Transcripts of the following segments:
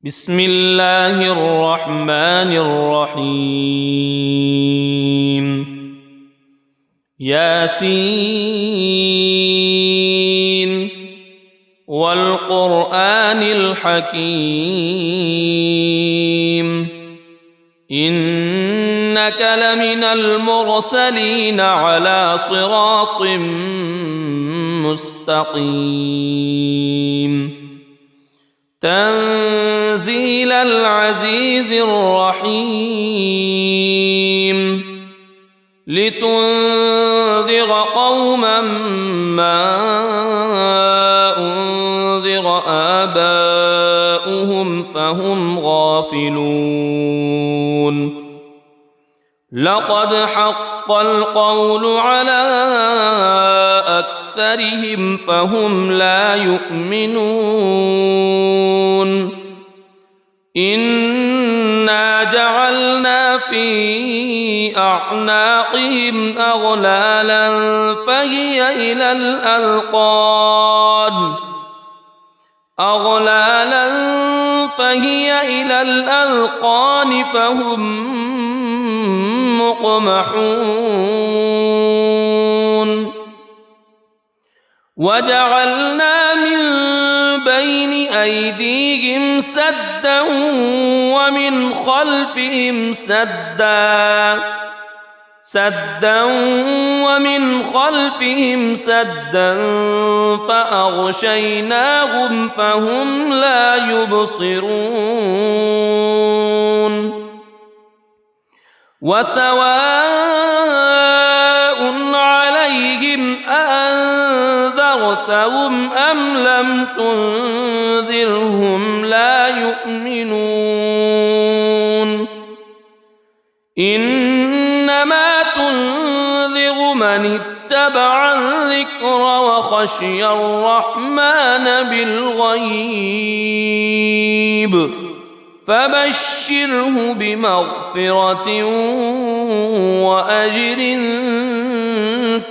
بسم الله الرحمن الرحيم ياسين والقرآن الحكيم إنك لمن المرسلين على صراط مستقيم تنزيل العزيز الرحيم لتنذر قوما ما أنذر آباؤهم فهم غافلون لقد حق القول على أكثرهم فهم لا يؤمنون إنا جعلنا في أعناقهم أغلالا فهي إلى الأذقان فهم مقمحون وجعلنا من بين أيديهم سدا ومن خلفهم سدا فأغشيناهم فهم لا يبصرون وسواء عليهم أأنذرتهم أم لم تنذرهم لا يؤمنون إنما تنذر من اتبع الذكر وخشي الرحمن بالغيب فبشره بمغفرة وأجر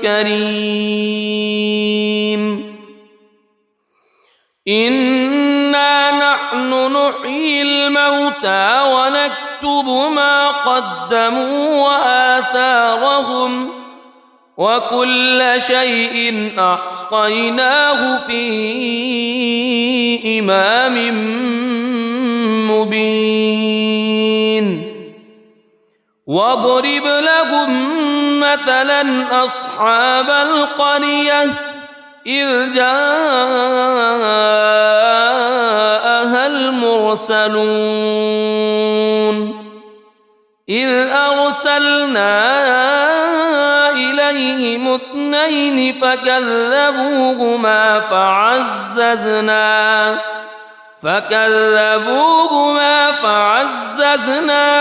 كريم إنا نحن نحيي الموتى ونكتب ما قدموا وآثارهم وكل شيء أحصيناه في إمام مبين واضرب لهم مثلا أصحاب القرية إذ جاءها المرسلون إذ أرسلنا إليهم اثنين فكذبوهما فعززنا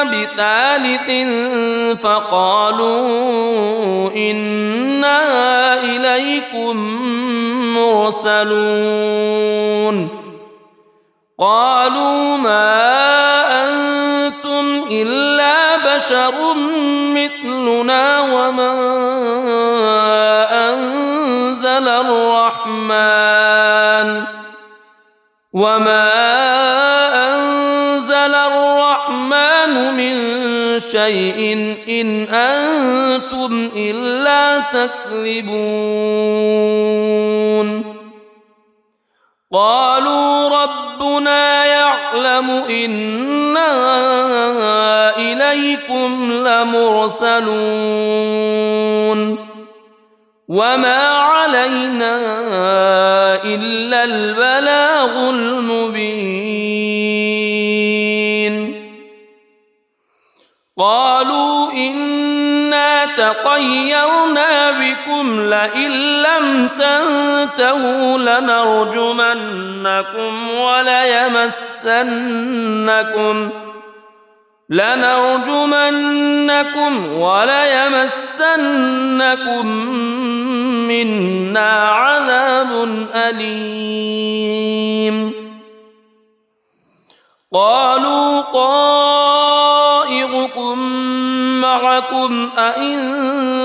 بثالث فقالوا إنا إليكم مرسلون قالوا ما أنتم إلا بشر مثلنا وما أنزل الرحمن من شيء إن أنتم إلا تكذبون قالوا ربنا يعلم إنا إليكم لمرسلون وما علينا إلا البلاغ المبين قالوا إنا تطيرنا بكم لئن لم تنتهوا لنرجمنكم وليمسنكم منا عذاب أليم قالوا طائركم معكم أئن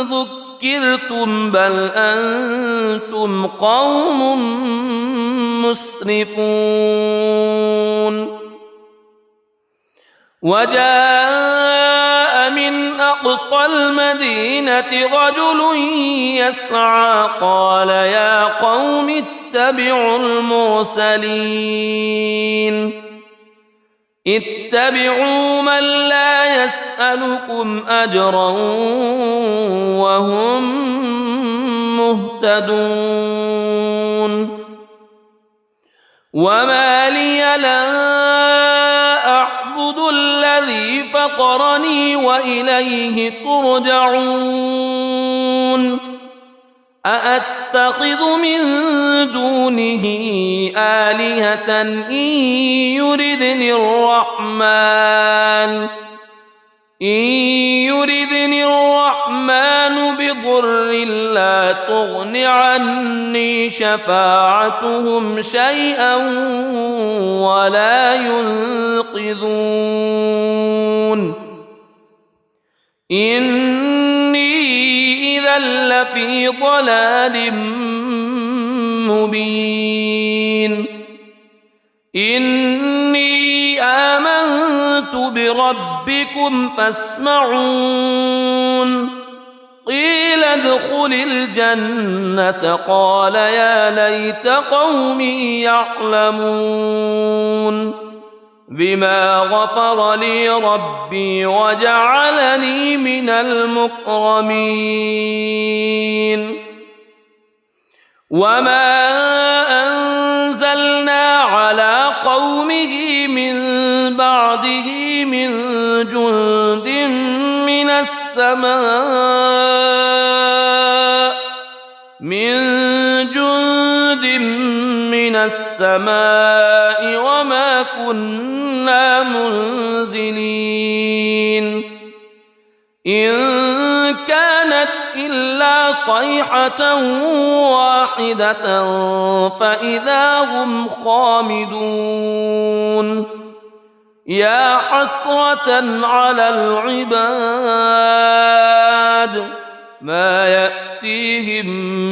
ذكرتم بل أنتم قوم مسرفون وجاء من أقصى المدينة رجل يسعى قال يا قوم اتبعوا المرسلين اتبعوا من لا يسألكم أجرا وهم مهتدون وما لي لا أعبد الذي فطرني وإليه ترجعون أأتخذ من دونه آلهة إن يردني الرحمن بضر لا تغن عني شفاعتهم شيئا ولا ينقذون إني إذا لفي ضلال مبين إني آمنت بربكم فاسمعون قيل ادخل الجنة قال يا ليت قومي يعلمون بما غفر لي ربي وجعلني من المكرمين وما أنزلنا على قومه من بعده من جند من السماء وما كنا منزلين إن كانت إلا صيحة واحدة فإذا هم خامدون يا حسرة على العباد ما يأتيهم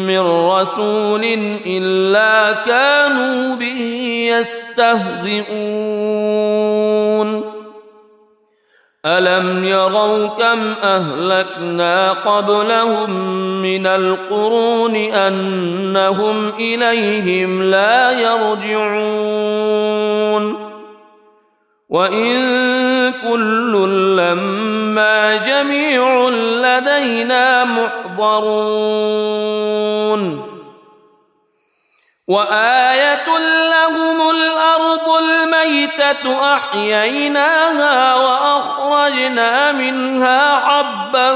من رسول إلا كانوا به يستهزئون ألم يروا كم أهلكنا قبلهم من القرون أنهم إليهم لا يرجعون وإن كل لما جميع لدينا محضرون وآية لهم الأرض الميتة أحييناها وأخرجنا منها حبا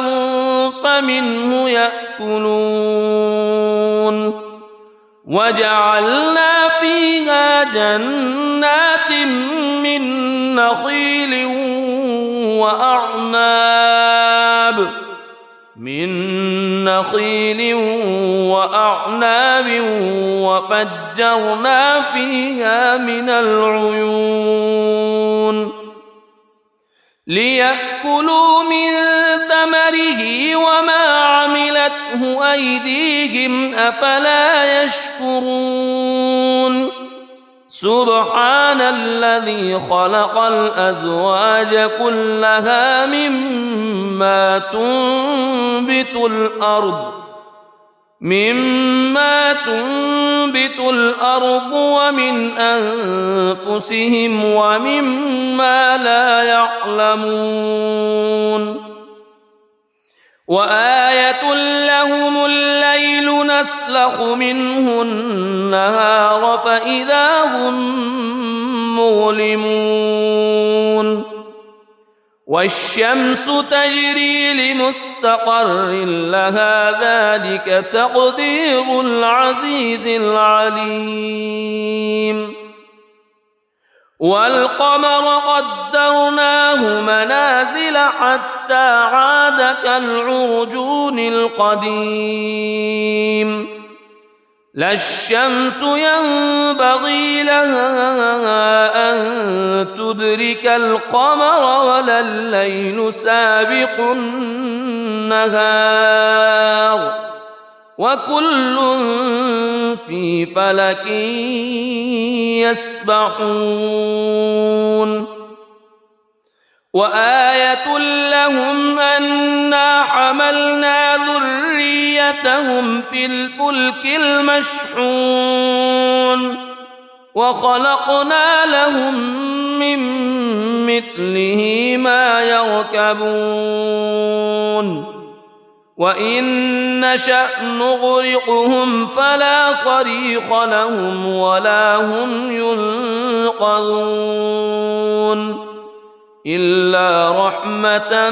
فمنه يأكلون وجعلنا فيها جنات من نخيل وأعناب وفجرنا فيها من العيون ليأكلوا من ثمره وما عملته أيديهم أفلا يشكرون سبحان الذي خلق الأزواج كلها مما تنبت الأرض ومن أنفسهم ومما لا يعلمون وآية لهم الليل نسلخ منه النهار فإذا هم مظلمون والشمس تجري لمستقر لها ذلك تقدير العزيز العليم والقمر قدرناه منازل حتى عاد كالعرجون القديم لا الشمس ينبغي لها أن تدرك القمر ولا الليل سابق النهار وكل في فلك يسبحون وآية لهم أنا حملنا ذريتهم في الفلك المشحون وخلقنا لهم من مثله ما يركبون وإن نشأ نغرقهم فلا صريخ لهم ولا هم ينقذون إلا رحمة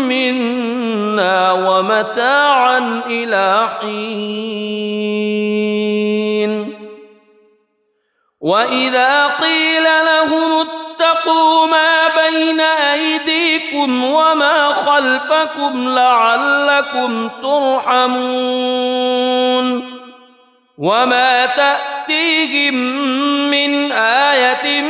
منا ومتاعا إلى حين وإذا قيل لهم اتقوا ما بين أيديكم وما خلفكم لعلكم ترحمون وما تأتيهم من آية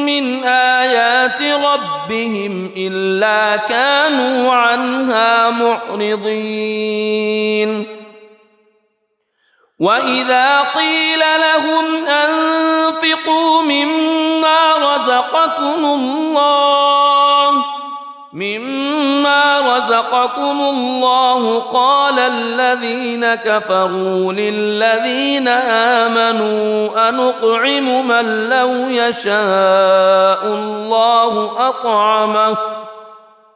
من آيات ربهم إلا كانوا عنها معرضين وإذا قيل لهم أنفقوا مما رزقكم الله قال الذين كفروا للذين آمنوا أنطعم من لو يشاء الله أطعمه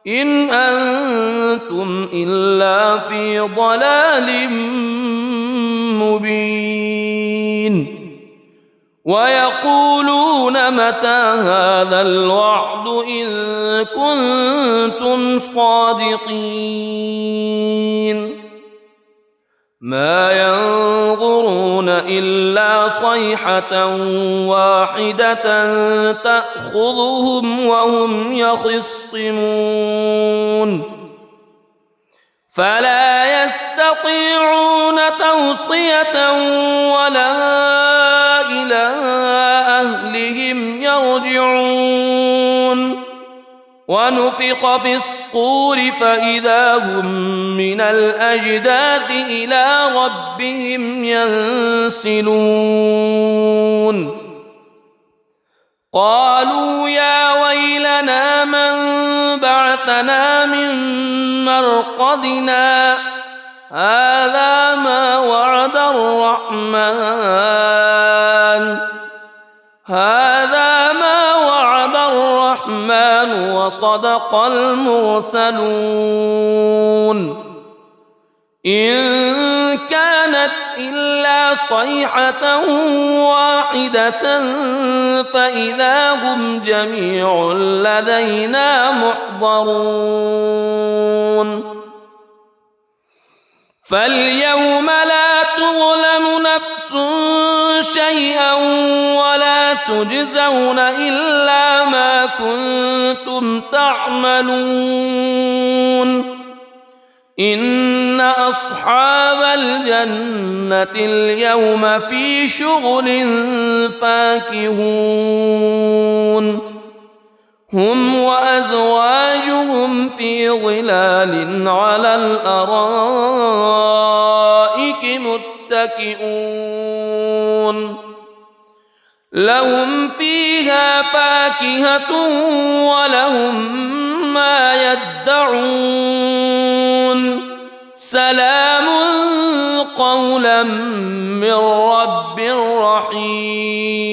إن أنتم إلا في ضلال مبين ويقولون متى هذا الوعد إن كنتم صادقين ما ينظرون إلا صيحة واحدة تأخذهم وهم يخصمون فلا يستطيعون توصية ولا إلى أهلهم يرجعون ونفخ في الصور فإذا هم من الأجداث إلى ربهم ينسلون قالوا يا ويلنا من بعثنا من مرقدنا هذا ما وعد الرحمن وصدق المرسلون إن كانت إلا صيحة واحدة فإذا هم جميع لدينا محضرون فاليوم لا تظلم نفس شيئا ولا تجزون إلا ما كنتم تعملون إن أصحاب الجنة اليوم في شغل فاكهون هم وأزواجهم في ظلال على الأرائك متكئون لهم فيها فاكهة ولهم ما يدعون سلام قولا من رب رحيم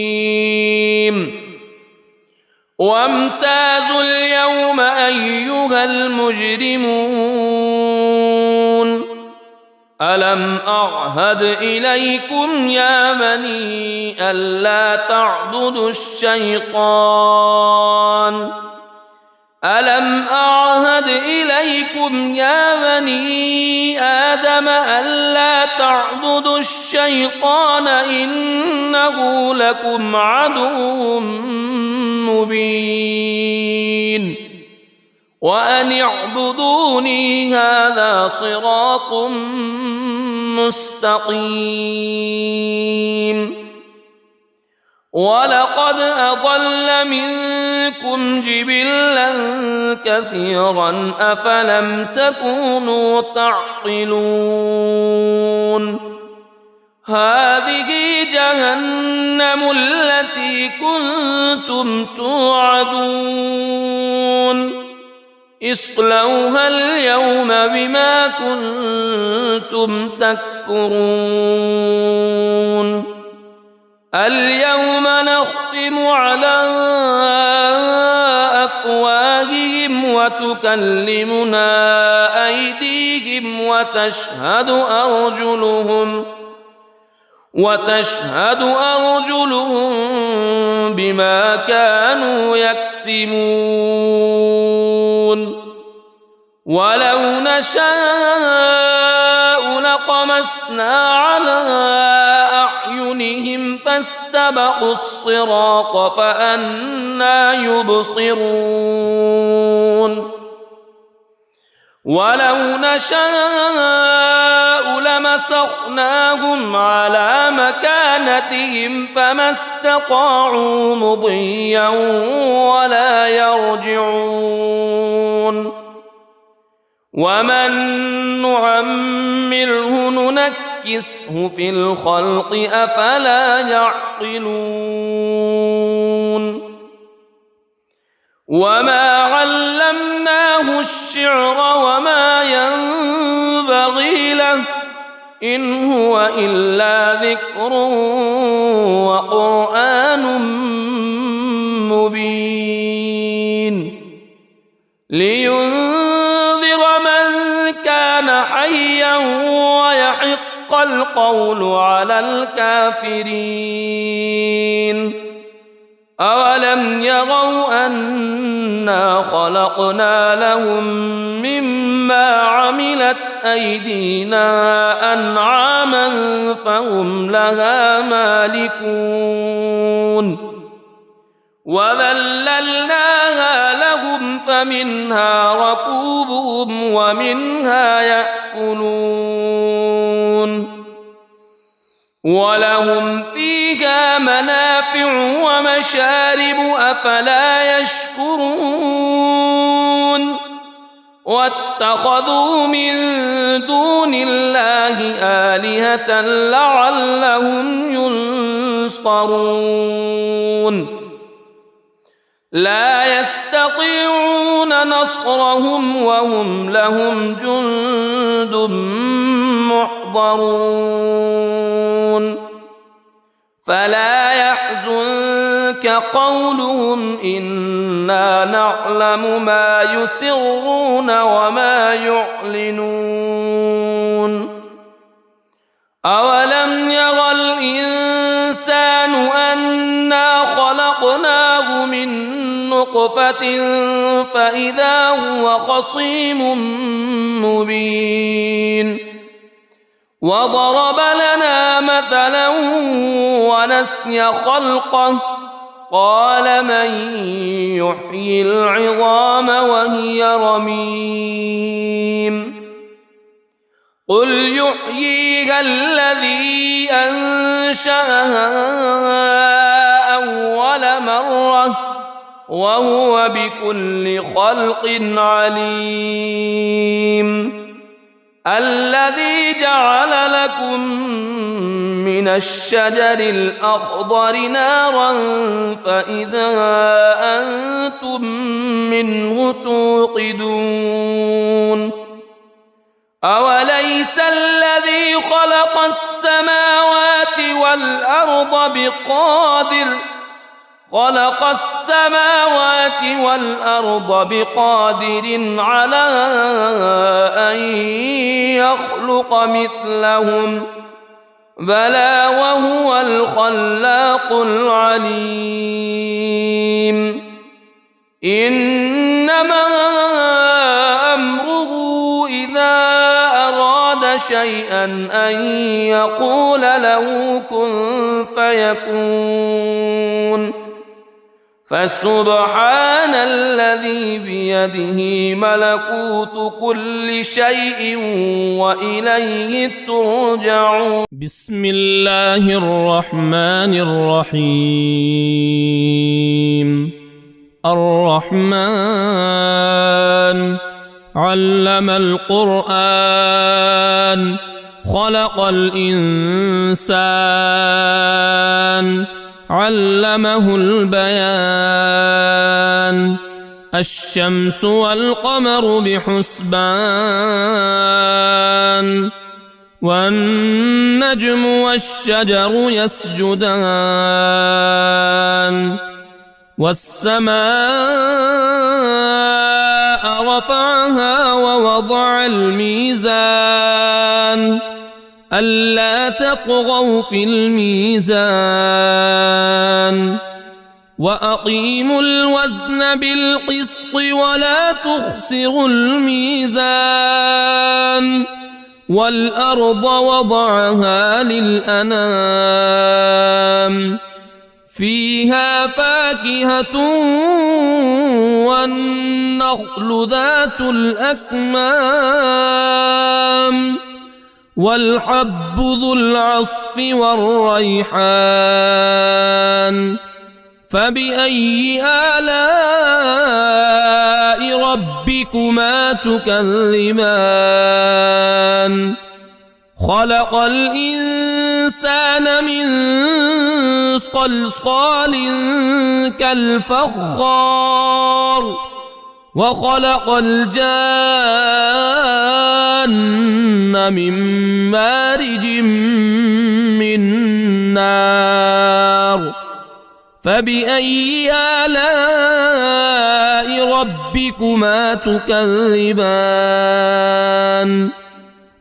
وامتازوا اليوم أيها المجرمون ألم أعهد إليكم يا بني ألا تعبدوا الشيطان ألم أعهد إليكم يا بني آدم ألا تعبدوا الشيطان إنه لكم عدو مبين وأن اعبدوني هذا صراط مستقيم ولقد أضل منكم جبلا كثيرا أفلم تكونوا تعقلون هذه جهنم التي كنتم توعدون اصلوها اليوم بما كنتم تكفرون اليوم نختم على أفواههم وتكلمنا أيديهم وتشهد أرجلهم بما كانوا يكسبون ولو نشاء لطمسنا على أعينهم فاستبقوا الصراط فأنى يبصرون ولو نشاء لمسخناهم على مكانتهم فما استطاعوا مضيا ولا يرجعون ومن نعمره ننكسه في الخلق أفلا يعقلون وما علمناه الشعر وما ينبغي له إن هو إلا ذكر وقرآن مبين لينذر من كان حيا ويحق القول على الكافرين أولم يروا أنا خلقنا لهم مما عملت أيدينا أنعاما فهم لها مالكون وذللناها لهم فمنها ركوبهم ومنها يأكلون ولهم فيها منافع ومشارب أفلا يشكرون واتخذوا من دون الله آلهة لعلهم ينصرون لا يستطيعون نصرهم وهم لهم جند محضرون فلا يحزنك قولهم إنا نعلم ما يسرون وما يعلنون أولم ير الإنسان أنا خلقناه من نطفة فإذا هو خصيم مبين وضرب لنا مثلا ونسي خلقه قال من يحيي العظام وهي رميم قل يحييها الذي أنشأها أول مرة وهو بكل خلق عليم الذي جعل لكم من الشجر الأخضر نارا فإذا أنتم منه توقدون أوليس الذي خلق السماوات والأرض بقادر على أن يخلق مثلهم بلى وهو الخلاق العليم إنما أمره إذا أراد شيئا أن يقول له كن فيكون فسبحان الذي بيده ملكوت كل شيء وإليه ترجعون بسم الله الرحمن الرحيم الرحمن علم القرآن خلق الإنسان علمه البيان الشمس والقمر بحسبان والنجم والشجر يسجدان والسماء رفعها ووضع الميزان ألا تطغوا في الميزان وأقيموا الوزن بالقسط ولا تخسروا الميزان والأرض وضعها للأنام فيها فاكهة والنخل ذات الأكمام والحب ذو العصف والريحان فبأي آلاء ربكما تكذبان خلق الإنسان من صلصال كالفخار وخلق الجان من مارج من نار فبأي آلاء ربكما تكذبان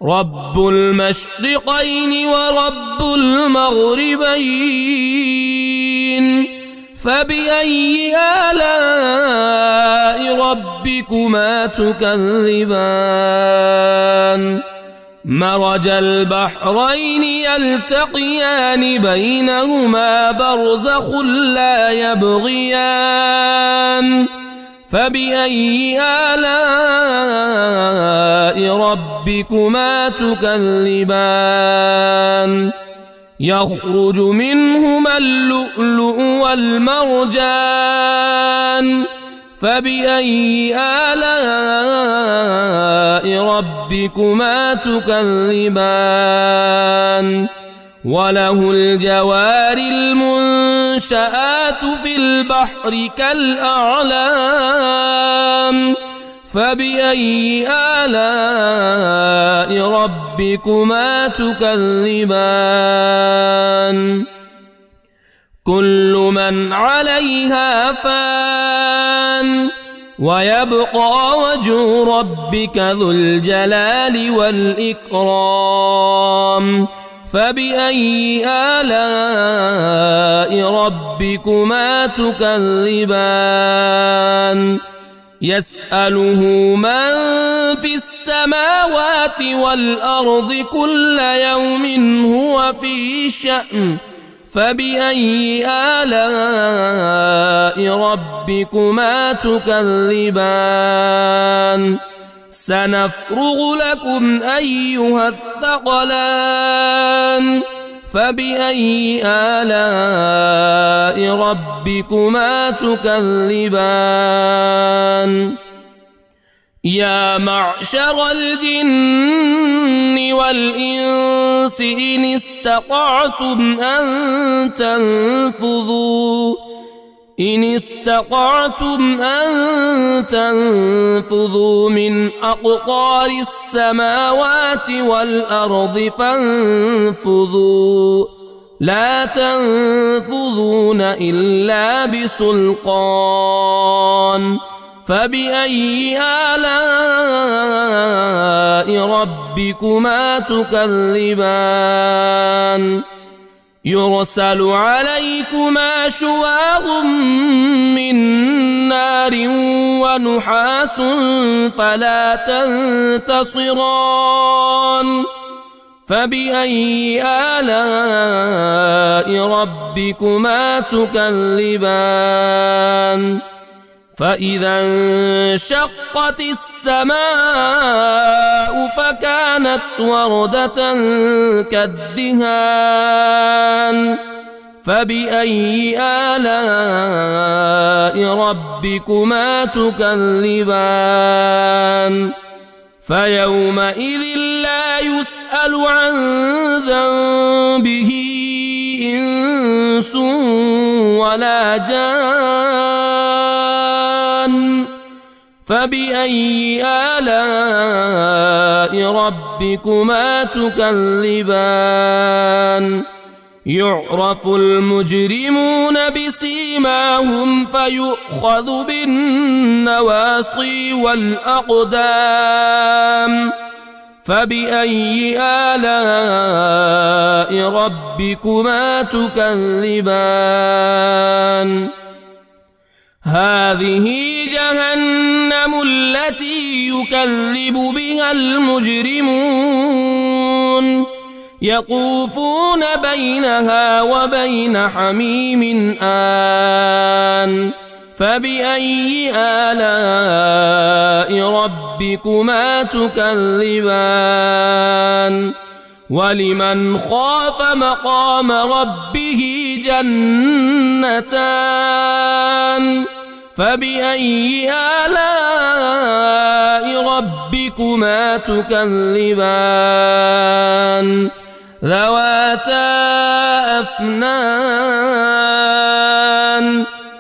رب المشرقين ورب المغربين فبأي آلاء ربكما تكذبان مرج البحرين يلتقيان بينهما برزخ لا يبغيان فبأي آلاء ربكما تكذبان يخرج منهما اللؤلؤ والمرجان فبأي آلاء ربكما تكذبان وله الجوار المنشآت في البحر كالأعلام فبأي آلاء ربكما تكذبان كل من عليها فان ويبقى وجه ربك ذو الجلال والإكرام فبأي آلاء ربكما تكذبان يسأله من في السماوات والأرض كل يوم هو في شأن فبأي آلاء ربكما تكذبان سنفرغ لكم أيها الثقلان فبأي آلاء ربكما تكذبان يا معشر الجن والإنس إن استطعتم أن تنفذوا من أقطار السماوات والأرض فانفذوا لا تنفذون إلا بسلطان فبأي آلاء ربكما تكذبان يرسل عليكما شواظ من نار ونحاس فلا تنتصران فبأي آلاء ربكما تكذبان فإذا انشقت السماء فكانت وردة كالدهان فبأي آلاء ربكما تكذبان فيومئذ لا يسأل عن ذنبه إنس ولا جان فبأي آلاء ربكما تكذبان يعرف المجرمون بسيماهم فيؤخذ بالنواصي والأقدام فبأي آلاء ربكما تكذبان هذه جهنم التي يكذب بها المجرمون يطوفون بينها وبين حميم آن فبأي آلاء ربكما تكذبان ولمن خاف مقام ربه جنتان فبأي آلاء ربكما تكذبان ذواتا أفنان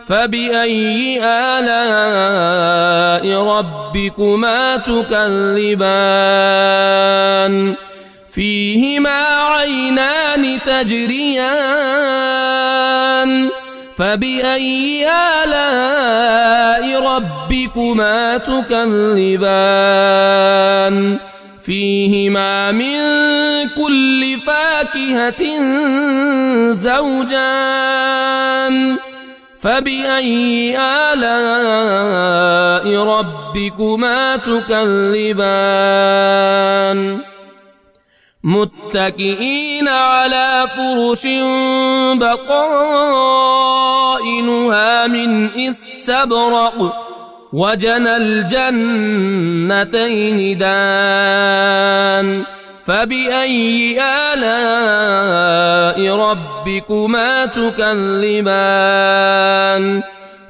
فبأي آلاء ربكما تكذبان فيهما عينان تجريان فبأي آلاء ربكما تكذبان فيهما من كل فاكهة زوجان فبأي آلاء ربكما تكذبان متكئين على فرش بطائنها من استبرق وجنى الجنتين دان فبأي آلاء ربكما تكذبان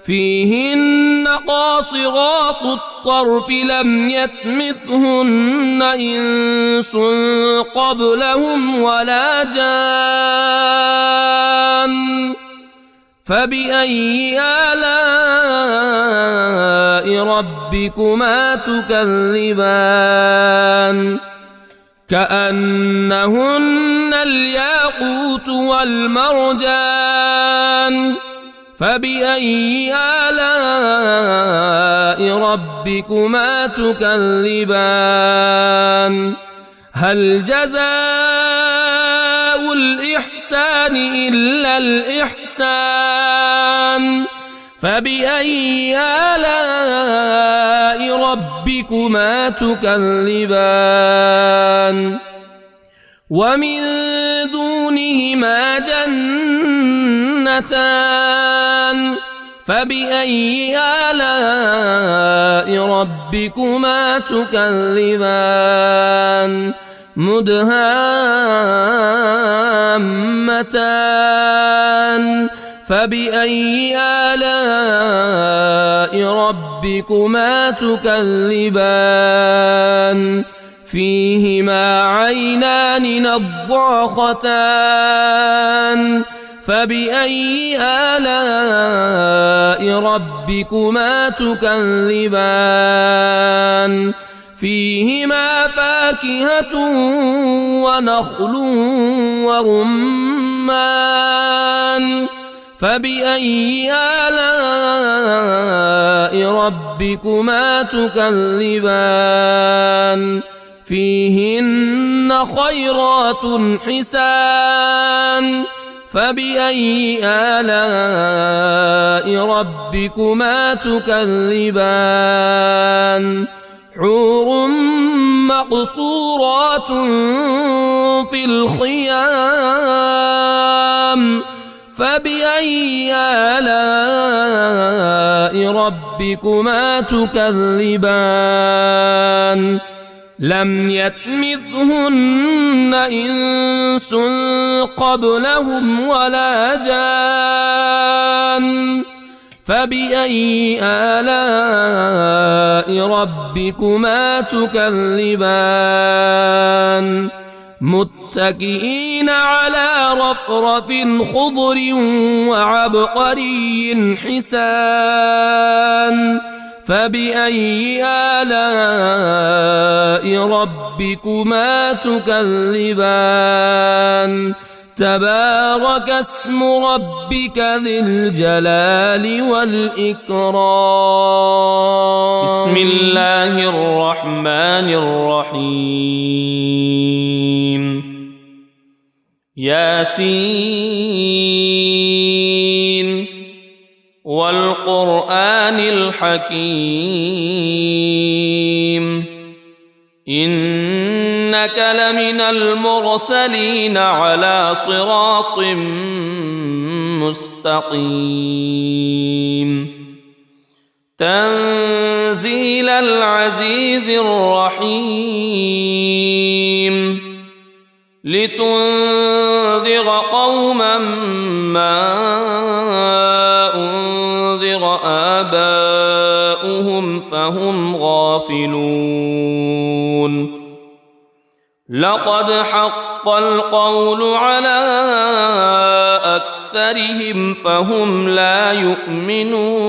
فيهن قاصرات الطرف لم يطمثهن إنس قبلهم ولا جان فبأي آلاء ربكما تكذبان كأنهن الياقوت والمرجان فبأي آلاء ربكما تكذبان هل جزاء الإحسان إلا الإحسان فبأي آلاء ربكما تكذبان ومن دونهما جنتان فبأي آلاء ربكما تكذبان مدهامتان فبأي آلاء ربكما تكذبان فيهما عينان نضاختان فبأي آلاء ربكما تكذبان فيهما فاكهة ونخل ورمان فبأي آلاء ربكما تكذبان فيهن خيرات حسان فبأي آلاء ربكما تكذبان حور مقصورات في الخيام فبأي آلاء ربكما تكذبان لم يطمثهن إنس قبلهم ولا جان فبأي آلاء ربكما تكذبان متكئين على رفرف خضر وعبقري حسان فبأي آلاء ربكما تكذبان تبارك اسم ربك ذي الجلال والإكرام بسم الله الرحمن الرحيم ياسين والقرآن الحكيم إنك لمن المرسلين على صراط مستقيم تنزيل العزيز الرحيم لتنذر قوما ما أنذر آباؤهم فهم غافلون لقد حق القول على أكثرهم فهم لا يؤمنون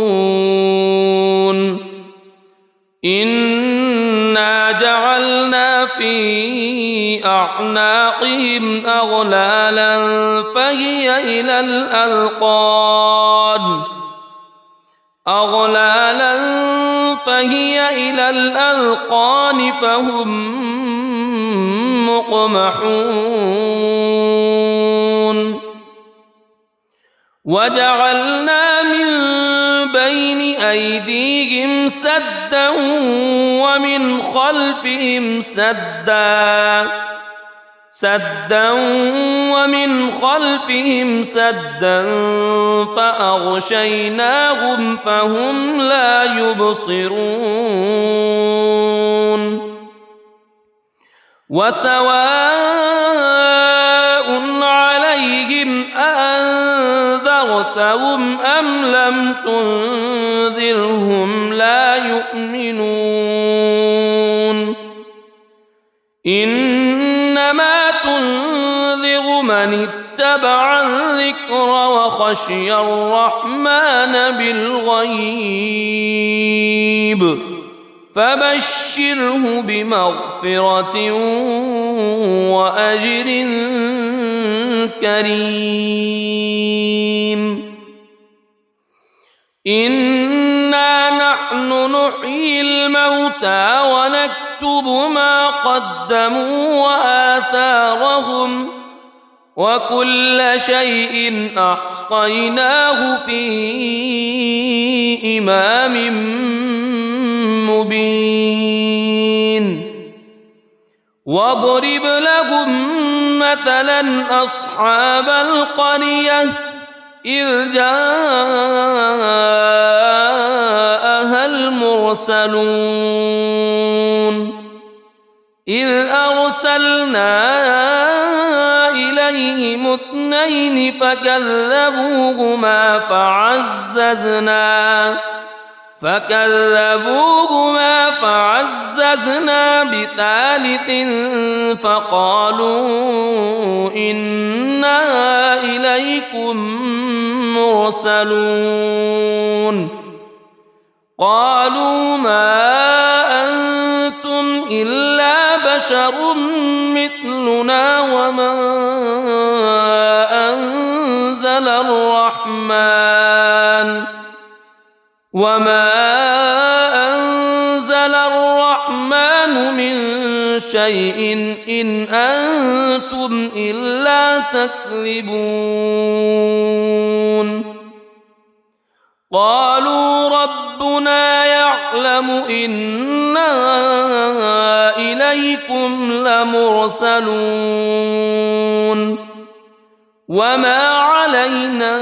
إنا جعلنا في أعناقهم أغلالا فهي إلى الأذقان فهم مقمحون وجعلنا من بين أيديهم سدا ومن خلفهم سدا فأغشيناهم فهم لا يبصرون وسواء عليهم أأنذرتهم أم لم تنذرهم لا يؤمنون إنما تنذر من اتبع الذكر وخشي الرحمن بالغيب فبشره بمغفرة وأجر كريم إنا نحن نحيي الموتى ونكتب ما قدموا وآثارهم وكل شيء أحصيناه في إمام مبين واضرب لهم مثلا أصحاب القرية إذ جاءها المرسلون إذ أرسلنا إليهم اثنين فكذبوهما فعززنا بثالث فقالوا إنا إليكم مرسلون قالوا ما أنتم إلا بشر مثلنا وما أنزل الرحمن من شيء إن أنتم إلا تكذبون قالوا ربنا يعلم إنا إليكم لمرسلون وما علينا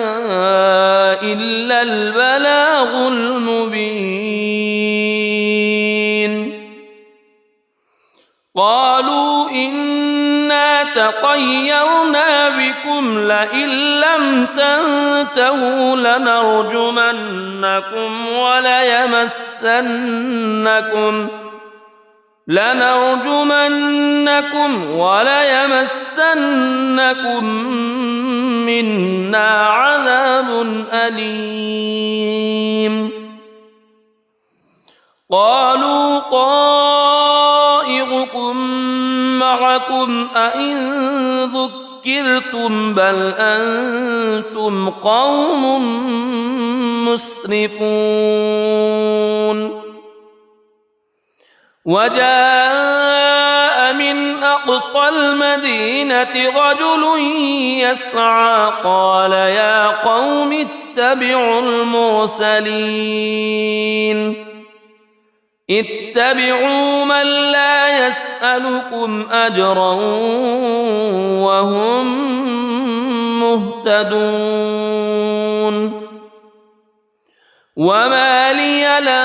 إلا البلاغ المبين قالوا إنا تطيرنا بكم لئن لم تنتهوا لنرجمنكم وليمسنكم منا عذاب أليم قالوا طائركم معكم أئن ذكرتم بل أنتم قوم مسرفون وجاء من أقصى المدينة رجل يسعى قال يا قوم اتبعوا المرسلين اتبعوا من لا يسألكم أجرا وهم مهتدون وما لي لا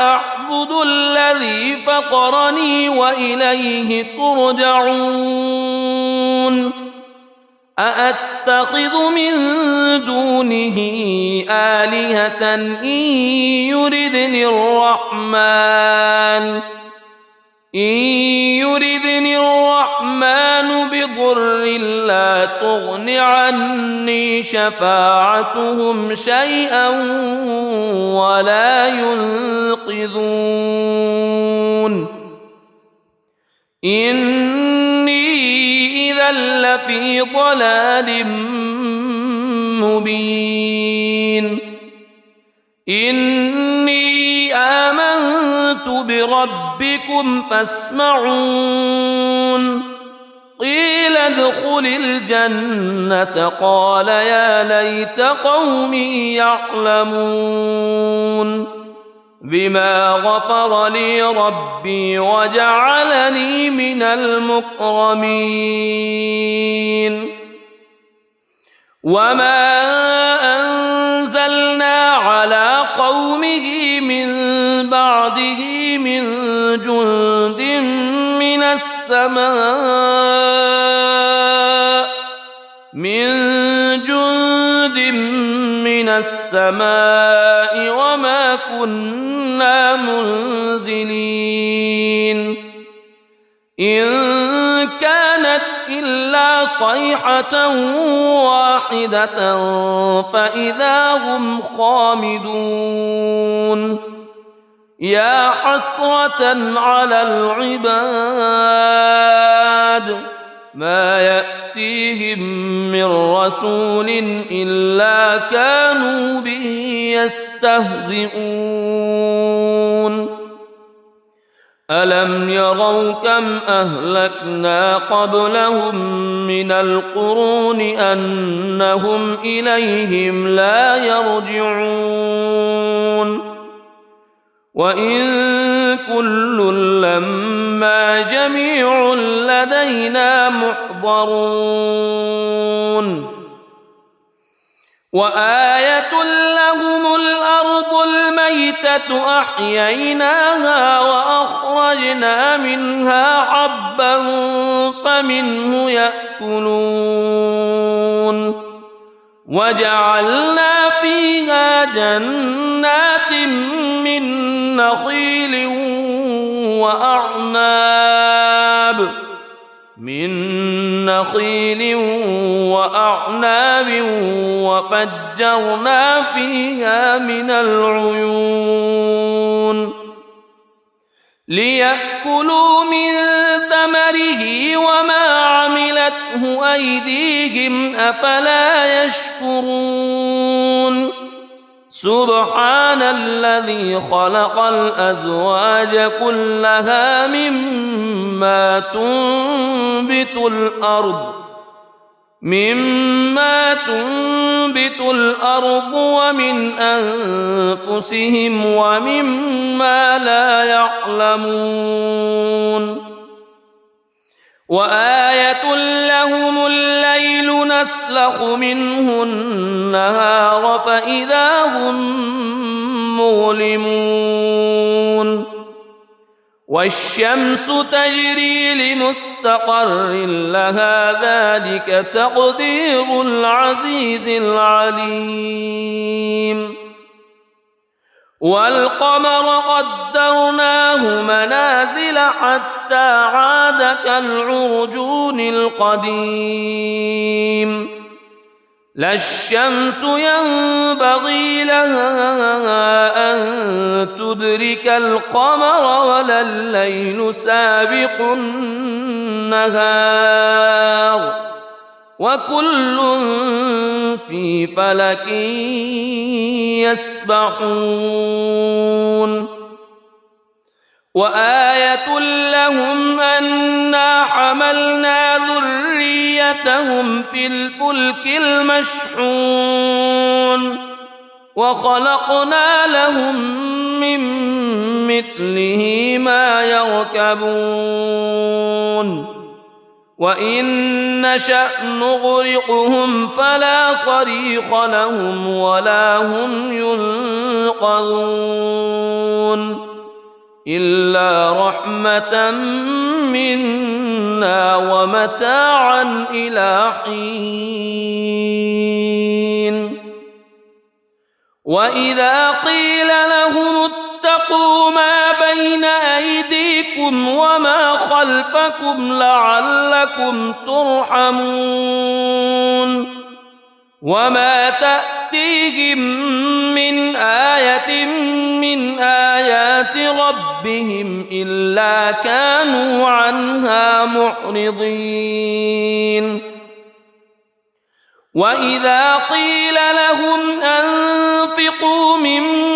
أعبد الذي فطرني وإليه ترجعون أأتخذ من دونه آلهة إن يردني الرحمن بضر لا تغن عني شفاعتهم شيئا ولا ينقذون إني إذا لفي ضلال مبين إني آمنت بربكم فاسمعون قيل ادخل الجنة قال يا ليت قومي يعلمون بما غفر لي ربي وجعلني من المكرمين وما أنزلنا على قومه من بعده من جند من السماء وما كنا منزلين إن كانت إلا صيحة واحدة فإذا هم خامدون يا حسرة على العباد ما يأتيهم من رسول إلا كانوا به يستهزئون ألم يروا كم أهلكنا قبلهم من القرون أنهم إليهم لا يرجعون وإن كل لما جميع لدينا محضرون وآية لهم الأرض الميتة أحييناها وأخرجنا منها حبا فمنه يأكلون وجعلنا فيها جنات من نخيل وأعناب وفجرنا فيها من العيون ليأكلوا من ثمره وما عملته أيديهم أفلا يشكرون سبحان الذي خلق الأزواج كلها مما تنبت الأرض ومن أنفسهم ومما لا يعلمون وآية لهم الليل نسلخ منه النهار فإذا هم مظلمون والشمس تجري لمستقر لها ذلك تقدير العزيز العليم والقمر قدرناه منازل حتى عاد كالعرجون القديم لا الشمس ينبغي لها أن تدرك القمر ولا الليل سابق النهار وكل في فلك يسبحون وآية لهم أنا حملنا ذريتهم في الفلك المشحون وخلقنا لهم من مثله ما يركبون وإن نشأ نغرقهم فلا صريخ لهم ولا هم ينقذون إلا رحمة منا ومتاعا إلى حين وإذا قيل لهم اتقوا ما بين أيديكم وما خلفكم لعلكم ترحمون وما تأتيهم من آية من آيات ربهم إلا كانوا عنها معرضين وإذا قيل لهم أنفقوا مما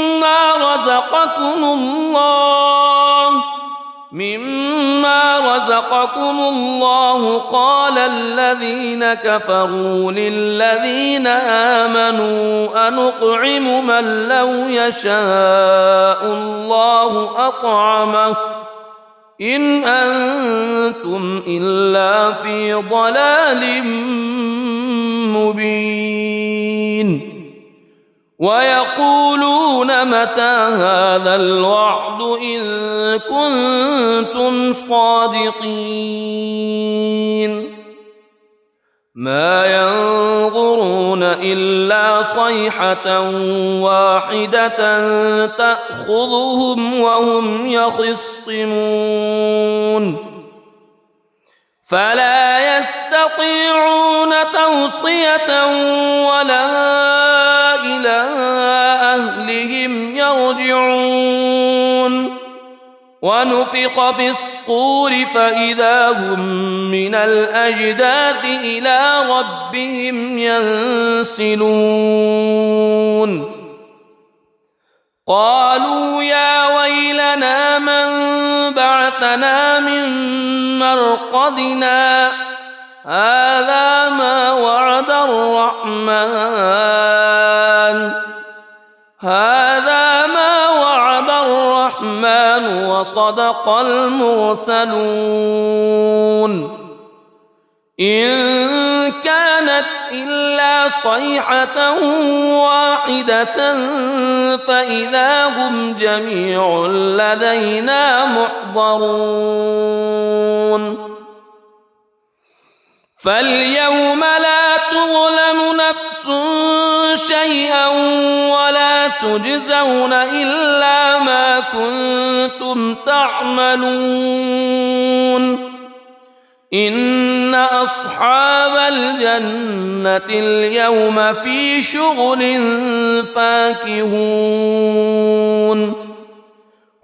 رزقكم الله قال الذين كفروا للذين آمنوا أنطعم من لو يشاء الله أطعمه إن أنتم إلا في ضلال مبين ويقولون متى هذا الوعد إن كنتم صادقين ما ينظرون إلا صيحة واحدة تأخذهم وهم يخصمون فلا يستطيعون توصية ولا إلى أهلهم يرجعون ونفخ في الصور فإذا هم من الأجداث إلى ربهم ينسلون قالوا يا ويلنا من بعثنا من مرقدنا هذا ما وعد الرحمن وصدق المرسلون إن كانت إلا صيحة واحدة فإذا هم جميع لدينا محضرون فاليوم لا تظلم نفس شيئا ولا تجزون إلا ما كنتم تعملون إن أصحاب الجنة اليوم في شغل فاكهون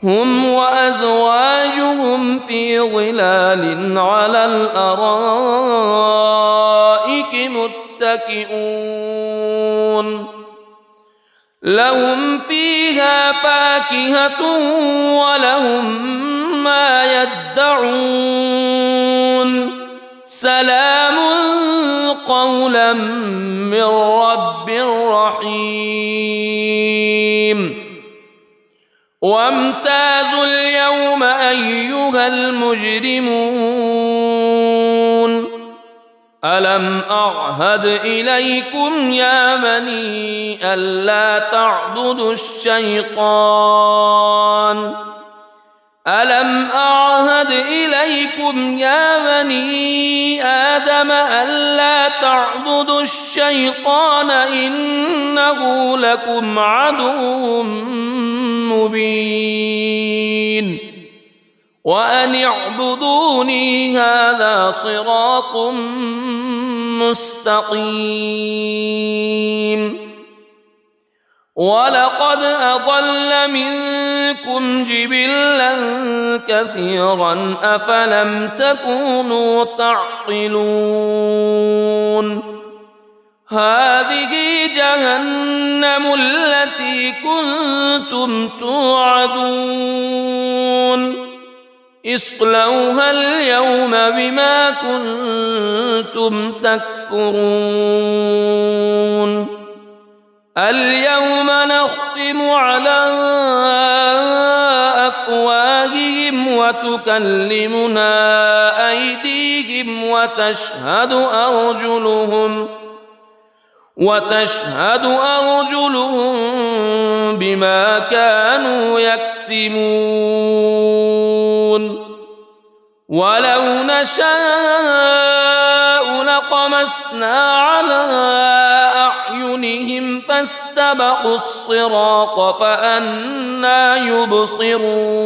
هم وأزواجهم في ظلال على الأرائك متكئون لهم فيها فاكهة ولهم ما يدعون سلام قولا من رب رحيم وامتازوا اليوم أيها المجرمون ألم أعهد إليكم يا بني ألا تعبدوا الشيطان ألم أعهد إليكم يا بني آدم ألا تعبدوا الشيطان إنه لكم عدو مبين وأن اعبدوني هذا صراط مستقيم ولقد أضل منكم جبلا كثيرا أفلم تكونوا تعقلون هذه جهنم التي كنتم توعدون اصلوها اليوم بما كنتم تكفرون اليوم نختم على أفواههم وتكلمنا أيديهم وتشهد أرجلهم بما كانوا يكسبون ولو نشاء لطمسنا على أعينهم فاستبقوا الصراط فأنى يبصرون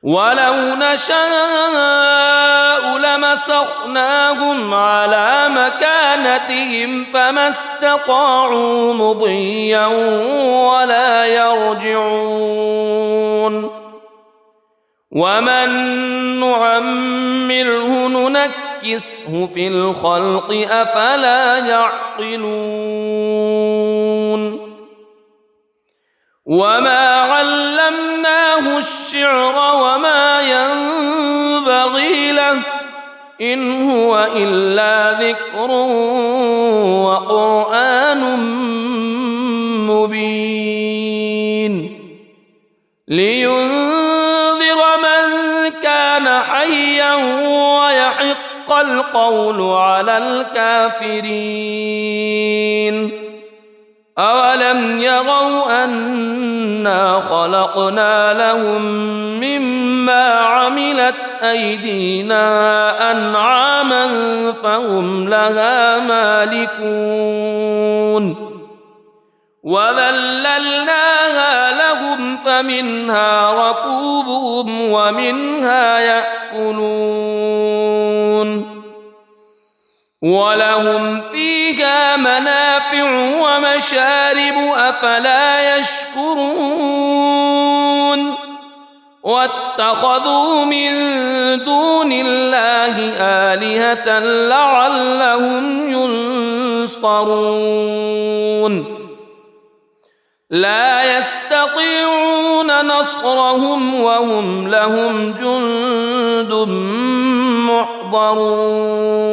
ولو نشاء لمسخناهم على مكانتهم فما استطاعوا مضيا ولا يرجعون ومن نعمره ننكسه في الخلق أفلا يعقلون وما علمناه الشعر وما ينبغي له إن هو إلا ذكر وقرآن مبين لينذر من كان حيا ويحق القول على الكافرين أولم يروا أنا خلقنا لهم مما عملت أيدينا أنعاما فهم لها مالكون وذللناها لهم فمنها ركوبهم ومنها يأكلون ولهم فيها منافع ومشارب أفلا يشكرون واتخذوا من دون الله آلهة لعلهم ينصرون لا يستطيعون نصرهم وهم لهم جند محضرون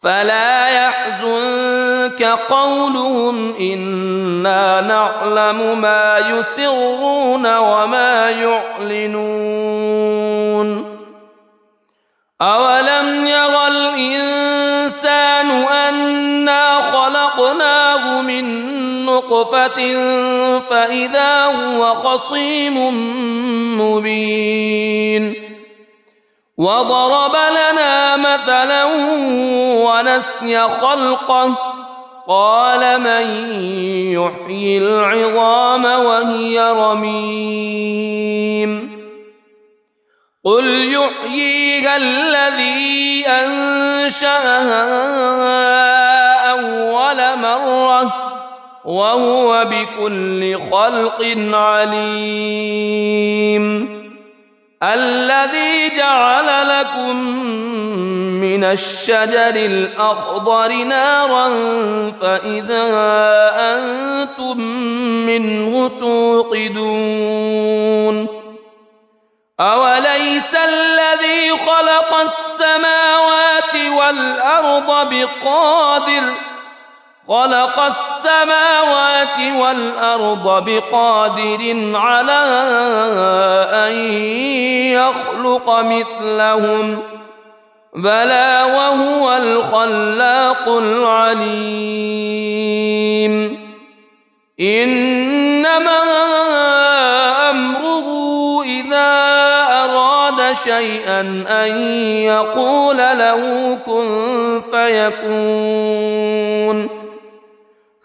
فلا يحزنك قولهم إنا نعلم ما يسرون وما يعلنون أولم ير الإنسان أنا خلقناه من نطفة فإذا هو خصيم مبين وضرب لنا مثلا ونسي خلقه قال من يحيي العظام وهي رميم قل يحييها الذي أنشأها أول مرة وهو بكل خلق عليم الذي جعل لكم من الشجر الأخضر نارا فإذا أنتم منه توقدون أوليس الذي خلق السماوات والأرض بقادر على أن يخلق مثلهم بلى وهو الخلاق العليم إنما أمره إذا أراد شيئا أن يقول له كن فيكون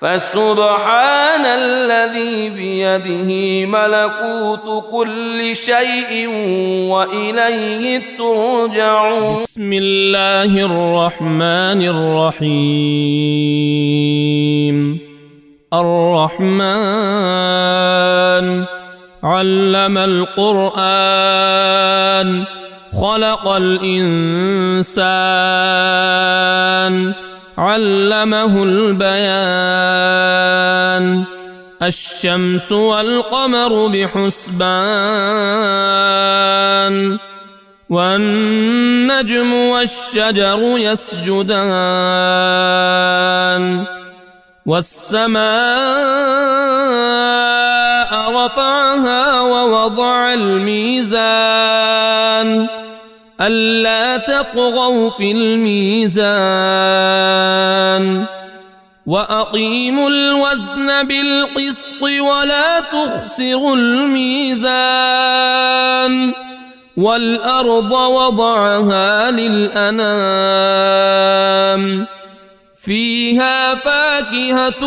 فسبحان الذي بيده ملكوت كل شيء وإليه ترجعون. بسم الله الرحمن الرحيم. الرحمن علم القرآن خلق الإنسان علمه البيان. الشمس والقمر بحسبان والنجم والشجر يسجدان. والسماء رفعها ووضع الميزان ألا تطغوا في الميزان وأقيموا الوزن بالقسط ولا تخسروا الميزان. والأرض وضعها للأنام فيها فاكهة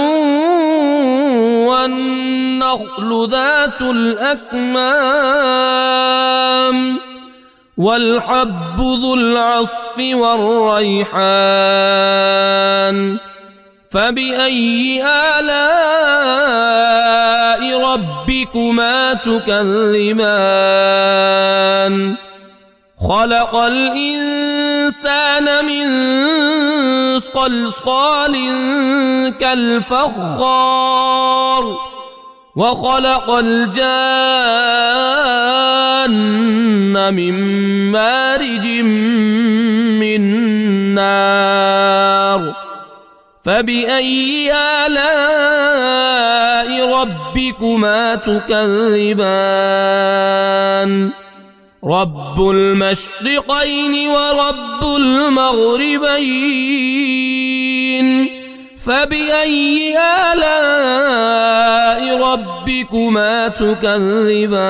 والنخل ذات الأكمام والحب ذو العصف والريحان. فبأي آلاء ربكما تكذبان؟ خلق الإنسان من صلصال كالفخار وخلق الجان من مارج من نار. فبأي آلاء ربكما تكذبان؟ رب المشرقين ورب المغربين. فبأي آلاء ربكما تكذبان؟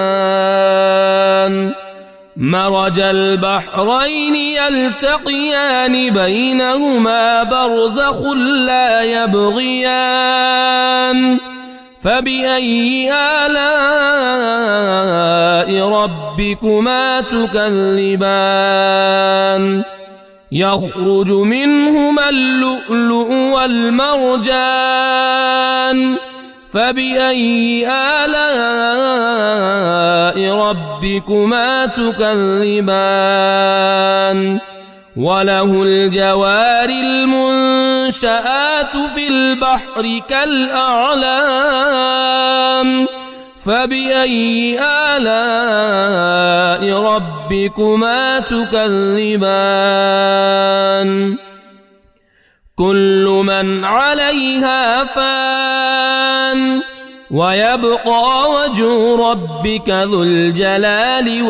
مرج البحرين يلتقيان بينهما برزخ لا يبغيان. فبأي آلاء ربكما تكذبان؟ يخرج منهما اللؤلؤ والمرجان. فبأي آلاء ربكما تكذبان؟ وله الجوار المنشآت في البحر كالأعلام. فبأي آلاء ربكما تكذبان؟ كل من عليها فان ويبقى وجه ربك ذو الجلال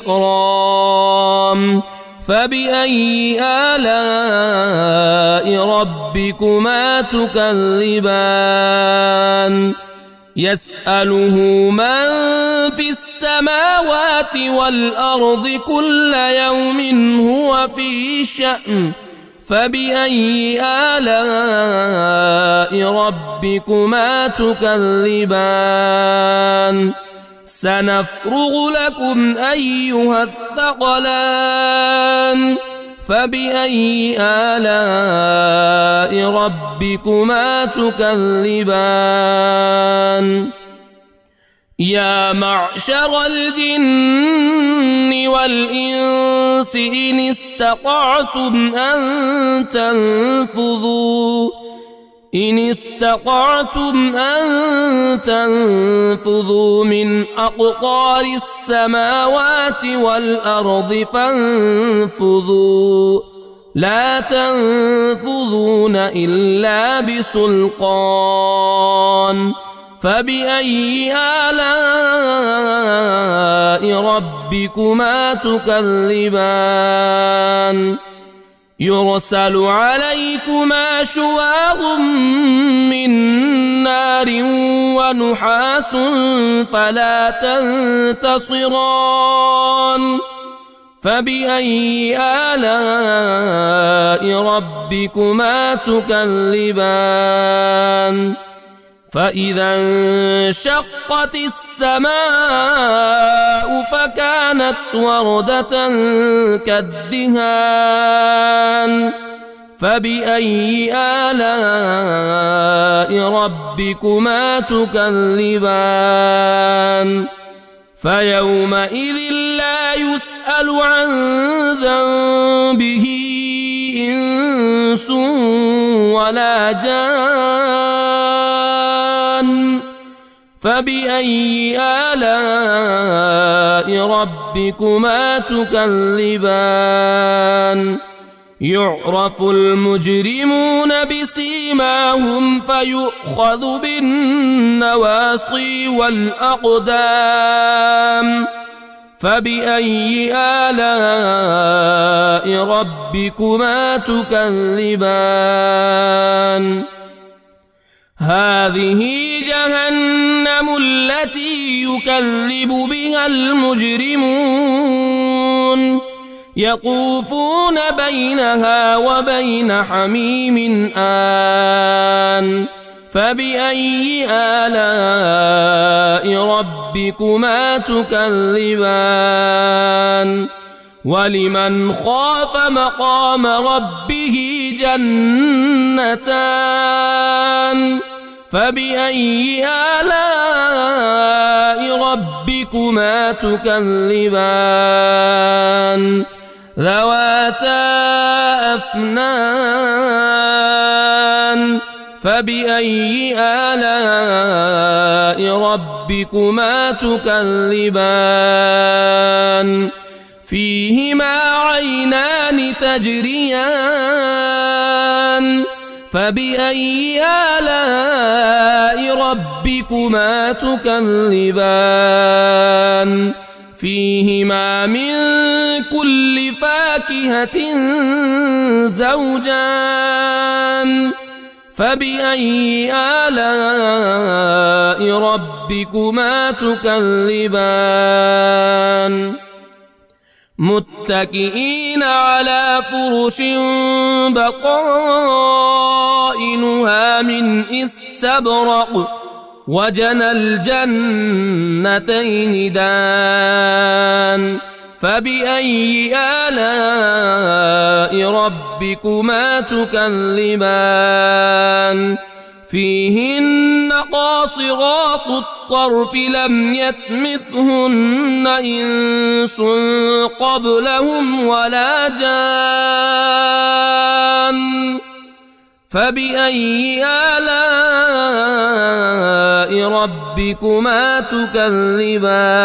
والإكرام. فبأي آلاء ربكما تكذبان؟ يسأله من في السماوات والأرض كل يوم هو في شأن. فبأي آلاء ربكما تكذبان؟ سنفرغ لكم أيها الثقلان. فبأي آلاء ربكما تكذبان؟ يا معشر الجن والإنس إن استطعتم أن تنفذوا من أقطار السماوات والأرض فانفذوا لا تنفذون إلا بسلطان. فبأي آلاء ربكما تكذبان؟ يرسل عليكما شواظ من نار ونحاس فلا تنتصران. فبأي آلاء ربكما تكذبان فإذا انشقت السماء فكانت وردة كالدهان فبأي آلاء ربكما تكذبان فيومئذ لا يسأل عن ذنبه إنس ولا جان فبأي آلاء ربكما تكذبان يعرف المجرمون بسيماهم فيؤخذ بالنواصي والأقدام فبأي آلاء ربكما تكذبان هذه جهنم التي يكذب بها المجرمون يطوفون بينها وبين حميم آن فبأي آلاء ربكما تكذبان ولمن خاف مقام ربه جنتان فبأي آلاء ربكما تكذبان ذواتا أفنان فبأي آلاء ربكما تكذبان فيهما عينان تجريان فبأي آلاء ربكما تكذبان فيهما من كل فاكهة زوجان فبأي آلاء ربكما تكذبان متكئين على فرش بطائنها من استبرق وجنى الجنتين دان فبأي آلاء ربكما تكذبان فيهن قاصرات الطرف لم يطمثهن إنس قبلهم ولا جان فبأي آلاء ربكما تكذبان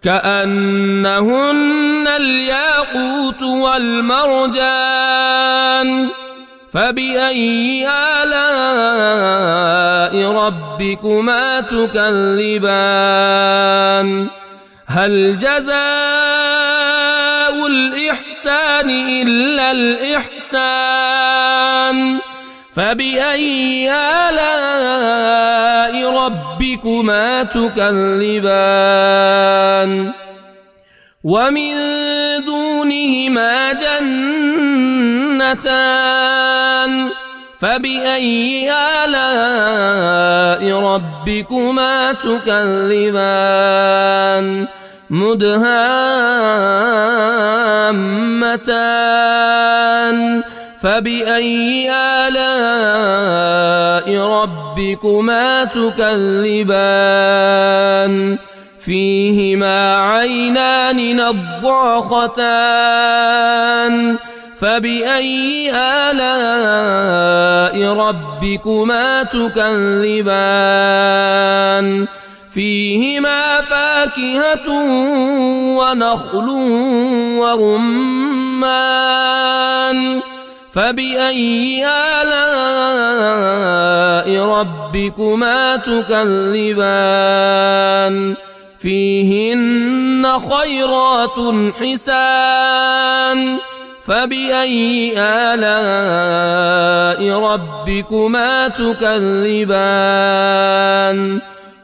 كأنهن الياقوت والمرجان فبأي آلاء ربكما تكذبان هل جزاء الإحسان إلا الإحسان فبأي آلاء ربكما تكذبان ومن دونهما جنتان فبأي آلاء ربكما تكذبان مدهامتان فبأي آلاء ربكما تكذبان فيهما عينان نضاختان فبأي آلاء ربكما تكذبان فيهما فاكهة ونخل ورمان فبأي آلاء ربكما تكذبان فيهن خيرات حسان فبأي آلاء ربكما تكذبان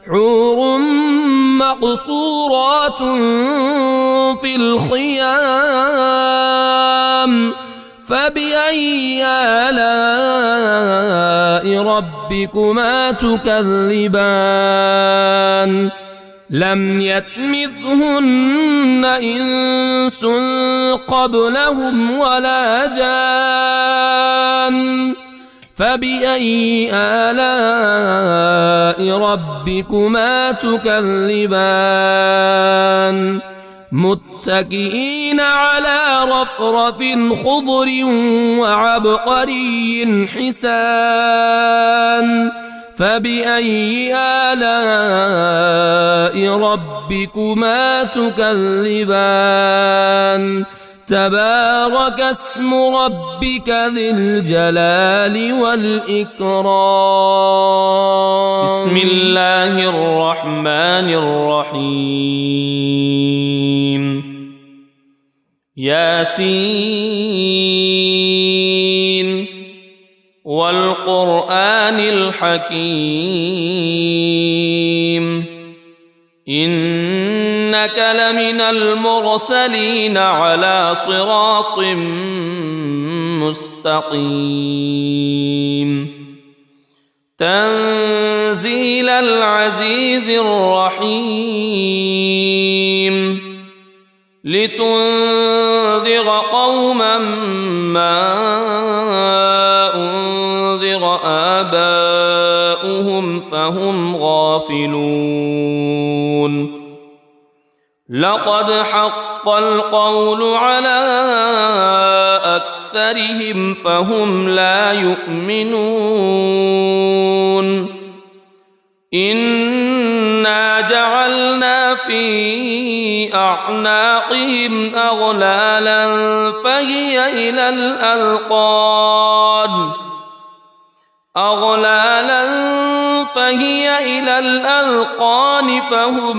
حور مقصورات في الخيام فبأي آلاء ربكما تكذبان لم يطمثهن إنس قبلهم ولا جان فبأي آلاء ربكما تكذبان متكئين على رفرف خضر وعبقري حسان فبأي آلاء ربكما تكذبان تبارك اسم ربك ذي الجلال والإكرام بسم الله الرحمن الرحيم ياسين والقرآن الحكيم إنك لمن المرسلين على صراط مستقيم تنزيل العزيز الرحيم لتنذر قوما ما أنذر آباؤهم فهم غافلون لقد حق القول على أكثرهم فهم لا يؤمنون إنا جعلنا في أعناقهم أغلالا فهي إلى الأذقان فهم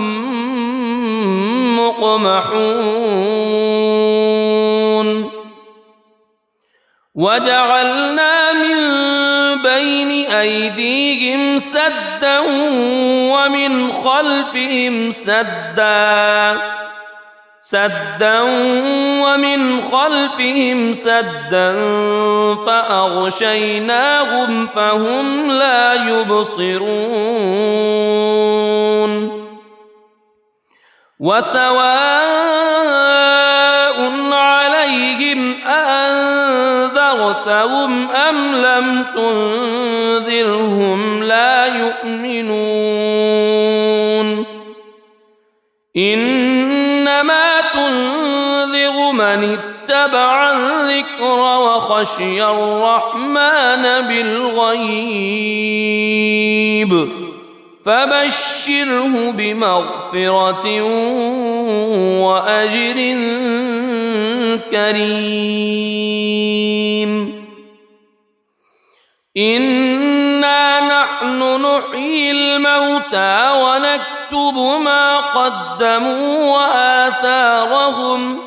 مقمحون وجعلنا من بين أيديهم سدا ومن خلفهم سدا فأغشيناهم فهم لا يبصرون وسواء عليهم أأنذرتهم أم لم تنذرهم لا يؤمنون إنما تنذر من اتبع الذكر وخشي الرحمن بالغيب فبشره بمغفرة وأجر كريم إنا نحن نحيي الموتى ونكتب ما قدموا وآثارهم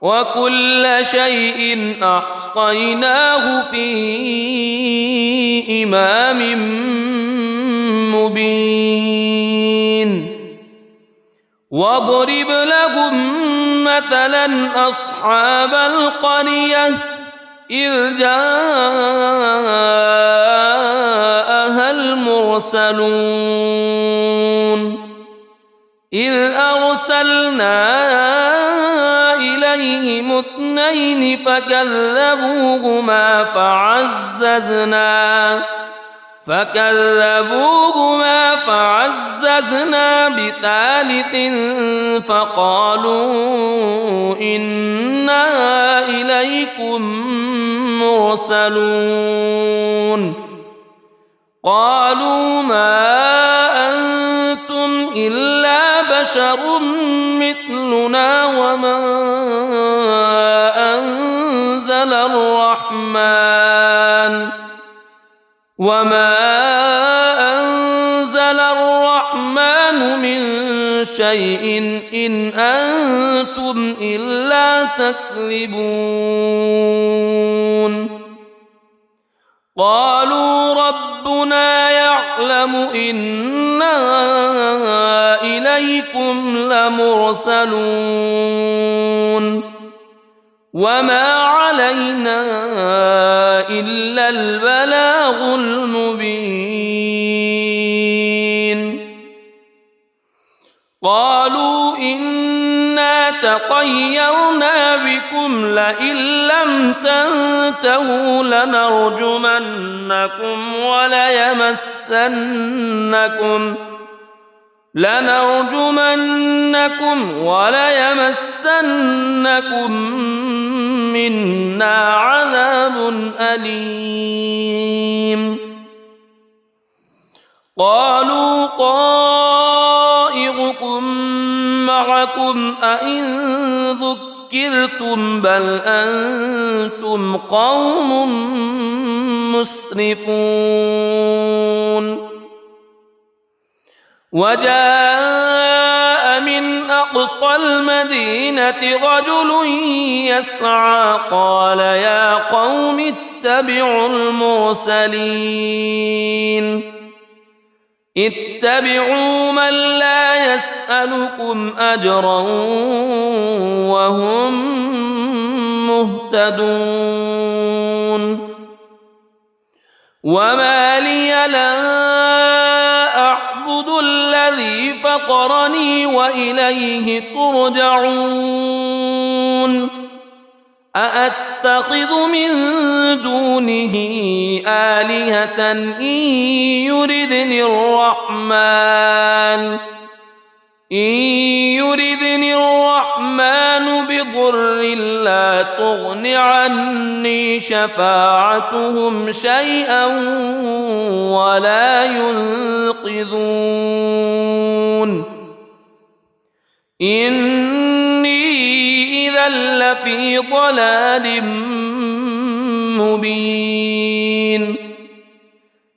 وكل شيء أحصيناه في إمام مبين واضرب لهم مثلا أصحاب القرية إذ جاءها المرسلون إذ أرسلنا إليهم اثنين فكذبوهما فعززنا بثالث فقالوا إنا إليكم مرسلون قالوا ما أنتم إلا بشر مثلنا وما أنزل الرحمن من شيء إن أنتم إلا تكذبون قالوا ربنا يعلم إنا المرسلون وما علينا إلا البلاغ المبين قالوا إنا تطيرنا بكم لئن لم تنتهوا لنرجمنكم وليمسنكم منا عذاب أليم قالوا طائركم معكم أئن ذكرتم بل أنتم قوم مسرفون وجاء من أقصى المدينة رجل يسعى قال يا قوم اتبعوا اتبعوا من لا يسألكم أجرا وهم مهتدون وما لي لا أعبد الذي فطرني وإليه ترجعون أأتخذ من دونه آلهة إن يردني الرحمن بضر لا تغن عني شفاعتهم شيئا ولا ينقذون إني إذا لفي ضلال مبين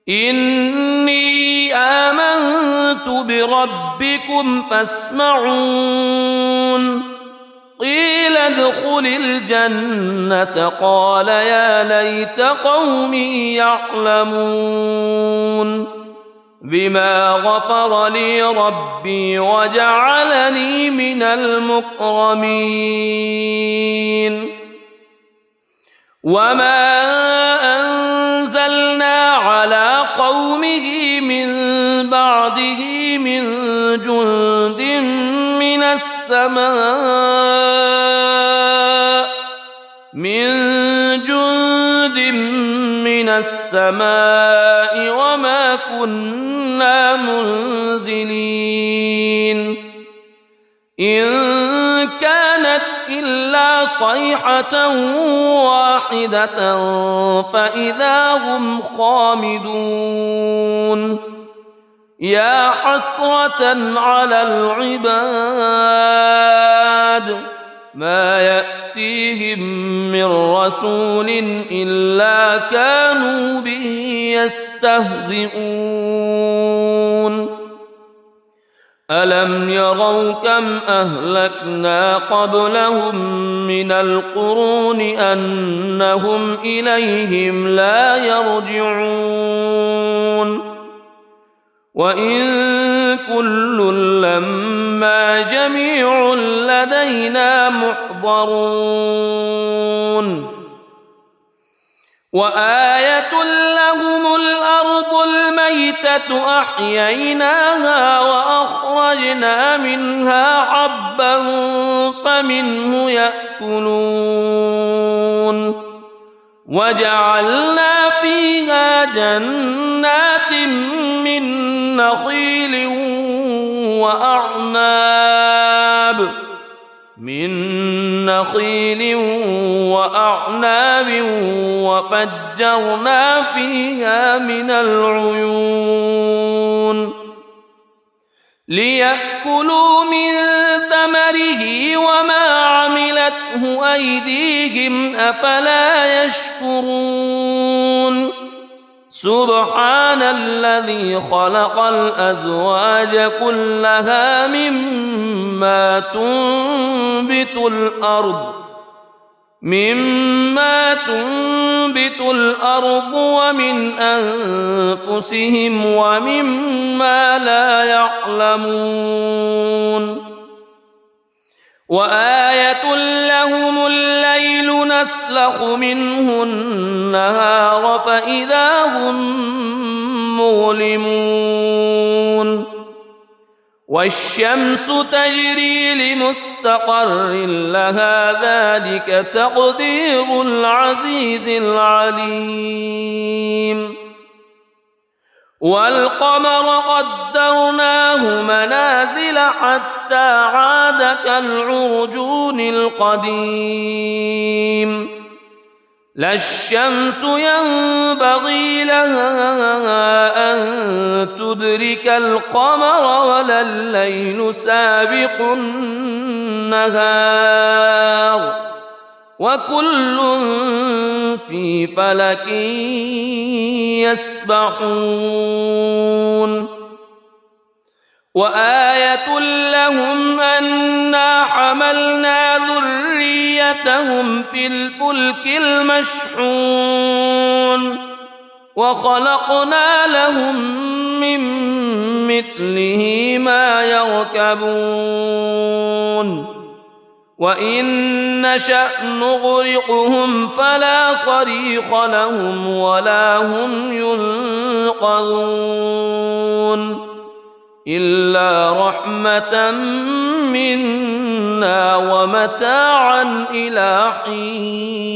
إني آمنت بربكم فاسمعون قيل ادخل الجنة قال يا ليت قومي يعلمون بما غفر لي ربي وجعلني من المكرمين وما أنزلنا على قومه من بعده من جند من السماء وما كنا منزلين إن كانت إلا صيحة واحدة فإذا هم خامدون يا حسرة على العباد ما يأتيهم من رسول إلا كانوا به يستهزئون ألم يروا كم أهلكنا قبلهم من القرون أنهم إليهم لا يرجعون وإن كل لما جميع لدينا محضرون وآية لهم الأرض الميتة أحييناها وأخرجنا منها حبا فمنه يأكلون وجعلنا فيها جنات من نخيل وأعناب وفجرنا فيها من العيون ليأكلوا من ثمره وما عملته أيديهم أفلا يشكرون سبحان الذي خلق الأزواج كلها مما تنبت الأرض ومن أنفسهم ومما لا يعلمون وآية لهم الليل نسلخ منه النهار فإذا هم مظلمون والشمس تجري لمستقر لها ذلك تقدير العزيز العليم والقمر قدرناه منازل حتى عاد كالعرجون القديم لا الشمس ينبغي لها أن تدرك القمر ولا الليل سابق النهار وكل في فلك يسبحون وآية لهم أنا حملنا ذريتهم في الفلك المشحون وخلقنا لهم من مثله ما يركبون وإن نشأ نغرقهم فلا صريخ لهم ولا هم ينقذون إلا رحمة منا ومتاعا إلى حين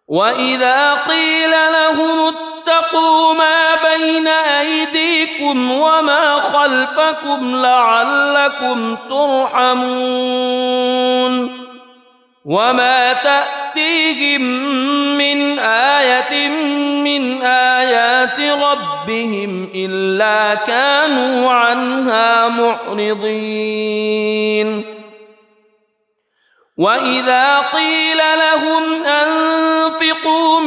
وإذا قيل لهم اتقوا ما بين أيديكم وما خلفكم لعلكم ترحمون وما تأتيهم من آية من آيات ربهم إلا كانوا عنها معرضين وإذا قيل لهم أنفقوا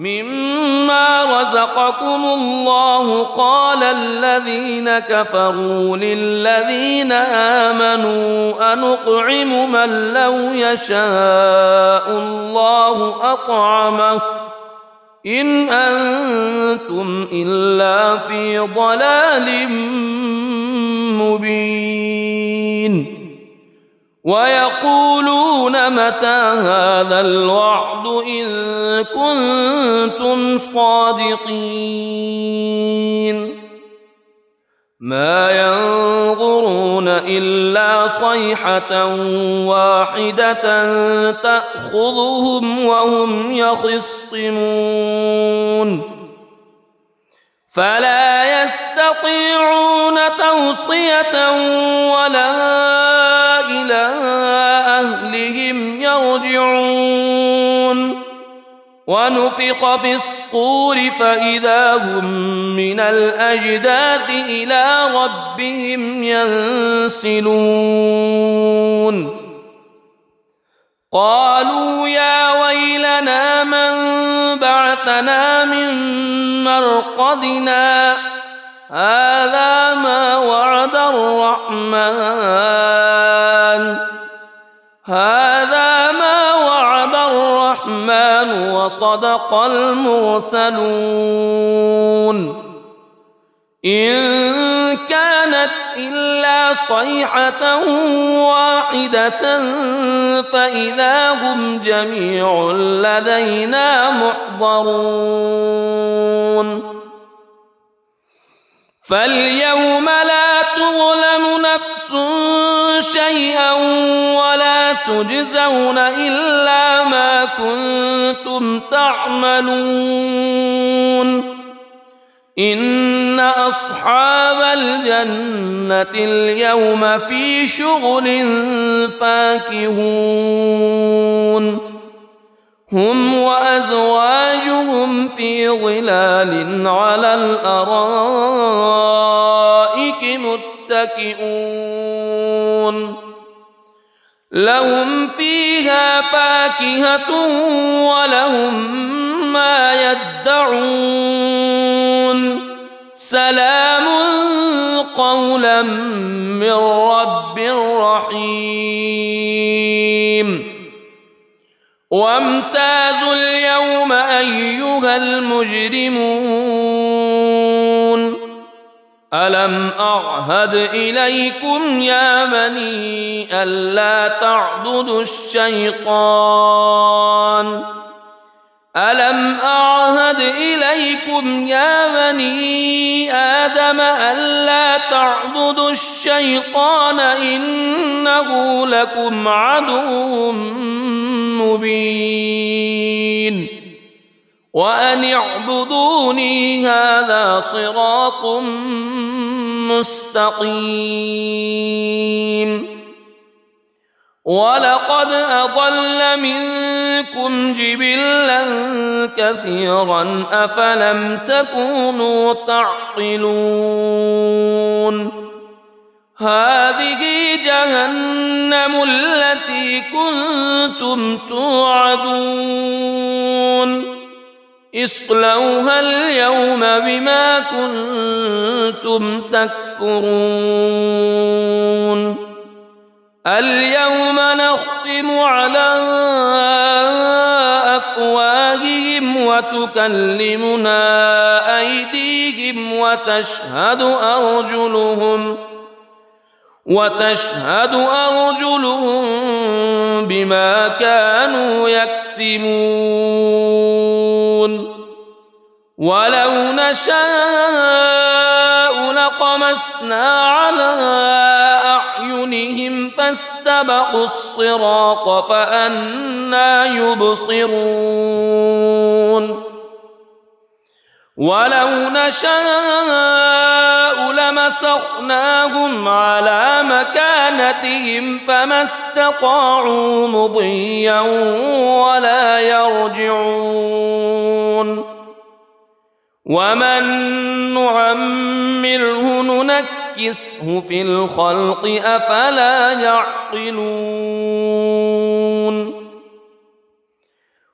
مما رزقكم الله قال الذين كفروا للذين آمنوا أنطعم من لو يشاء الله أطعمه إن أنتم إلا في ضلال مبين ويقولون متى هذا الوعد إن كنتم صادقين ما ينظرون إلا صيحة واحدة تأخذهم وهم يخصمون فلا يستطيعون توصية ولا إلى أهلهم يرجعون ونفخ في الصور فإذا هم من الأجداث إلى ربهم ينسلون قالوا يا ويلنا من بعثنا من مرقدنا هذا ما وعد الرحمن وصدق المرسلون إن كانت إلا صيحة واحدة فإذا هم جميع لدينا محضرون فاليوم لا تظلم نفس شيئا ولا تجزون إلا ما كنتم تعملون إن أصحاب الجنة اليوم في شغل فاكهون هم وأزواجهم في ظلال على الأرائك متكئون لهم فيها فاكهة ولهم ما يدعون سلام قولا من رب رحيم وامتازوا اليوم أيها المجرمون ألم أعهد إليكم يا بني ألا تعبدوا الشيطان ألم أعهد إليكم يا بني آدم ألا تعبدوا الشيطان إنه لكم عدو مبين وأن اعبدوني هذا صراط مستقيم ولقد أضل منكم جبلا كثيرا أفلم تكونوا تعقلون هذه جهنم التي كنتم توعدون اصلوها اليوم بما كنتم تكفرون اليوم نختم على أفواههم وتكلمنا أيديهم وتشهد أرجلهم بما كانوا يكسبون ولو نشاء لطمسنا على أعينهم فاستبقوا الصراط فأنى يبصرون ولو نشاء لمسخناهم على مكانتهم فما استطاعوا مضيا ولا يرجعون ومن نعمره ننكسه في الخلق أفلا يعقلون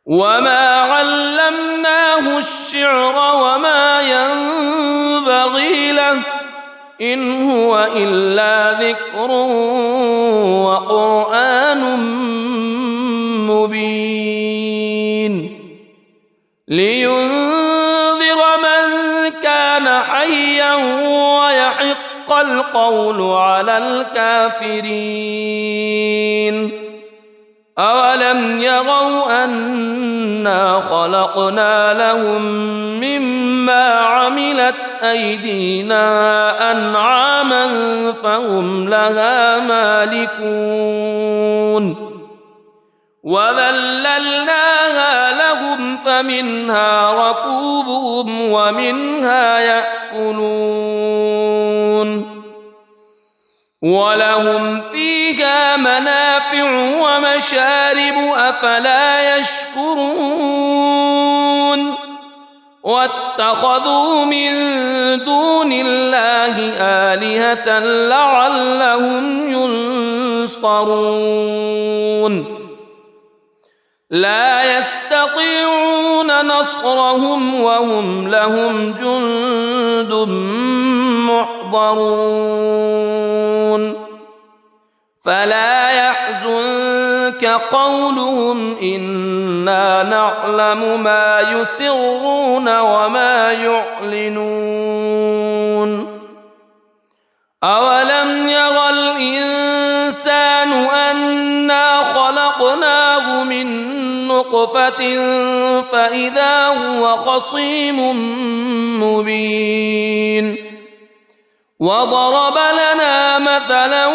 وما علمناه الشعر وما ينبغي له إن هو إلا ذكر وقرآن مبين لينذر من كان حيا ويحق القول على الكافرين أولم يروا أنا خلقنا لهم مما عملت أيدينا أنعاما فهم لها مالكون وذللناها لهم فمنها ركوبهم ومنها يأكلون ولهم فيها منافع ومشارب أفلا يشكرون واتخذوا من دون الله آلهة لعلهم ينصرون لا يستطيعون نصرهم وهم لهم جند محضرون فلا يحزنك قولهم إنا نعلم ما يسرون وما يعلنون أولم يرى الإنسان أنا خلقناه من نطفة فإذا هو خصيم مبين وضرب لنا مثلا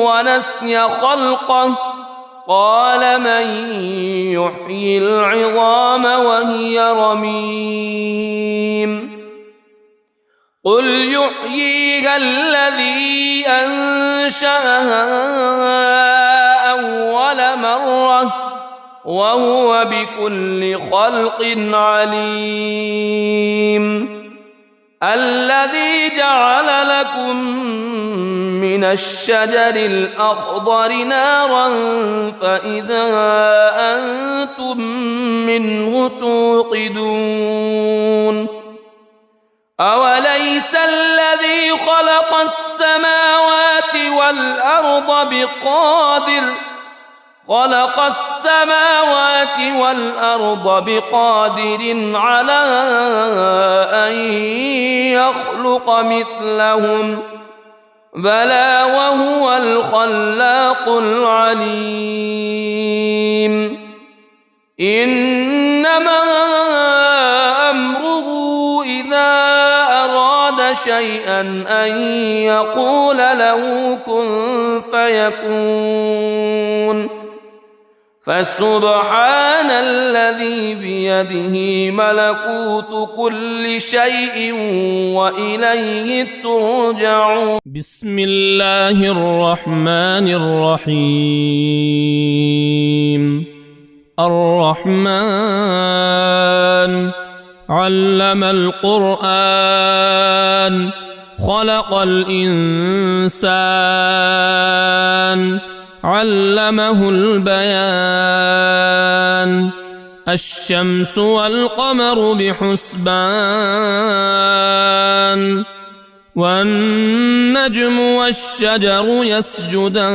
ونسي خلقه قال من يحيي العظام وهي رميم قل يحييها الذي أنشأها أول مرة وهو بكل خلق عليم الذي جعل لكم من الشجر الأخضر نارا فإذا أنتم منه توقدون أوليس الذي خلق السماوات والأرض خلق السماوات والأرض بقادر على أن يخلق مثلهم بلى وهو الخلاق العليم إنما أمره إذا أراد شيئا أن يقول له كن فيكون فسبحان الذي بيده ملكوت كل شيء وإليه ترجعون. بسم الله الرحمن الرحيم. الرحمن علم القرآن خلق الإنسان علمه البيان الشمس والقمر بحسبان والنجم والشجر يسجدان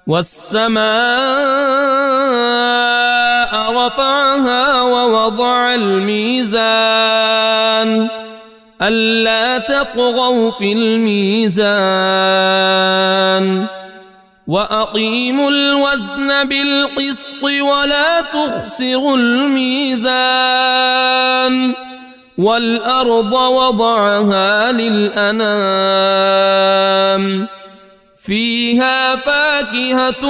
والسماء رفعها ووضع الميزان ألا تطغوا في الميزان وأقيموا الوزن بالقسط ولا تخسروا الميزان والأرض وضعها للأنام فيها فاكهة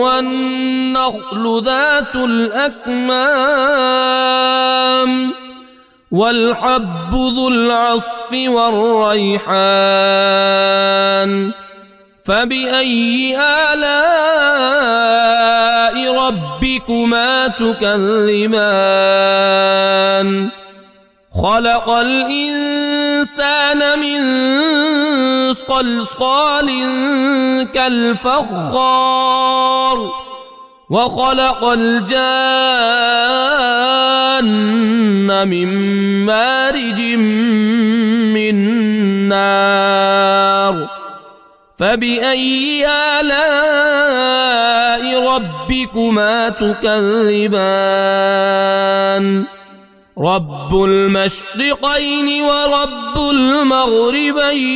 والنخل ذات الأكمام والحب ذو العصف والريحان فبأي آلاء ربكما تكذبان خلق الإنسان من صلصال كالفخار وخلق الجان من مارج من نار فبأي آلاء ربكما تكذبان رب المشرقين ورب المغربين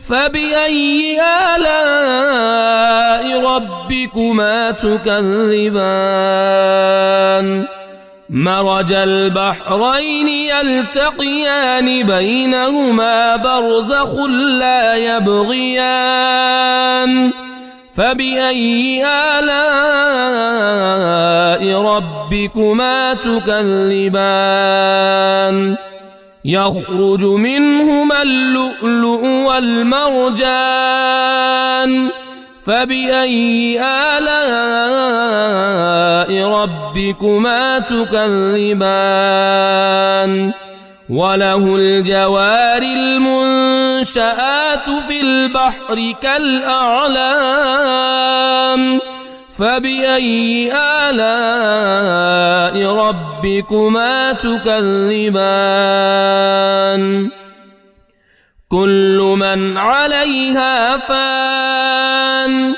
فبأي آلاء ربكما تكذبان مرج البحرين يلتقيان بينهما برزخ لا يبغيان فبأي آلاء ربكما تكذبان يخرج منهما اللؤلؤ والمرجان فبأي آلاء ربكما تكذبان وله الجوار المنشآت في البحر كالأعلام فبأي آلاء ربكما تكذبان كل من عليها فان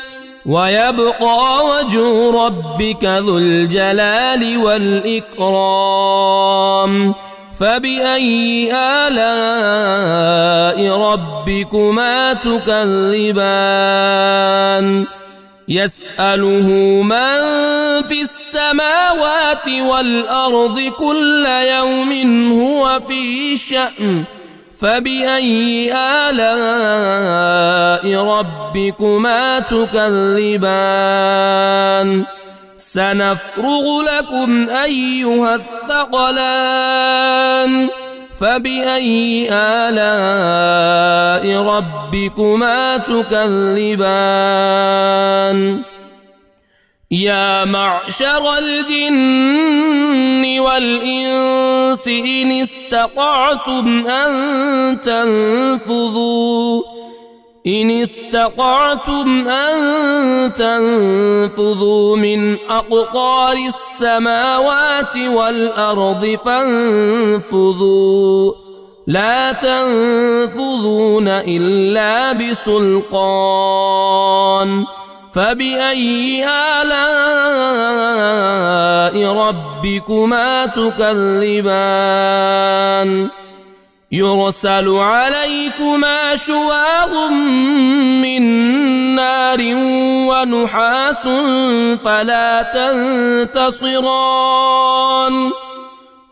ويبقى وجه ربك ذو الجلال والإكرام فبأي آلاء ربكما تكذبان يسأله من في السماوات والأرض كل يوم هو في شأن فبأي آلاء ربكما تكذبان سنفرغ لكم أيها الثقلان فبأي آلاء ربكما تكذبان يا معشر الجن والإنس إن استطعتم أن تنفذوا من أقطار السماوات والأرض فانفذوا لا تنفذون إلا بسلطان فبأي آلاء ربكما تكذبان يرسل عليكما شواظ من نار ونحاس فلا تنتصران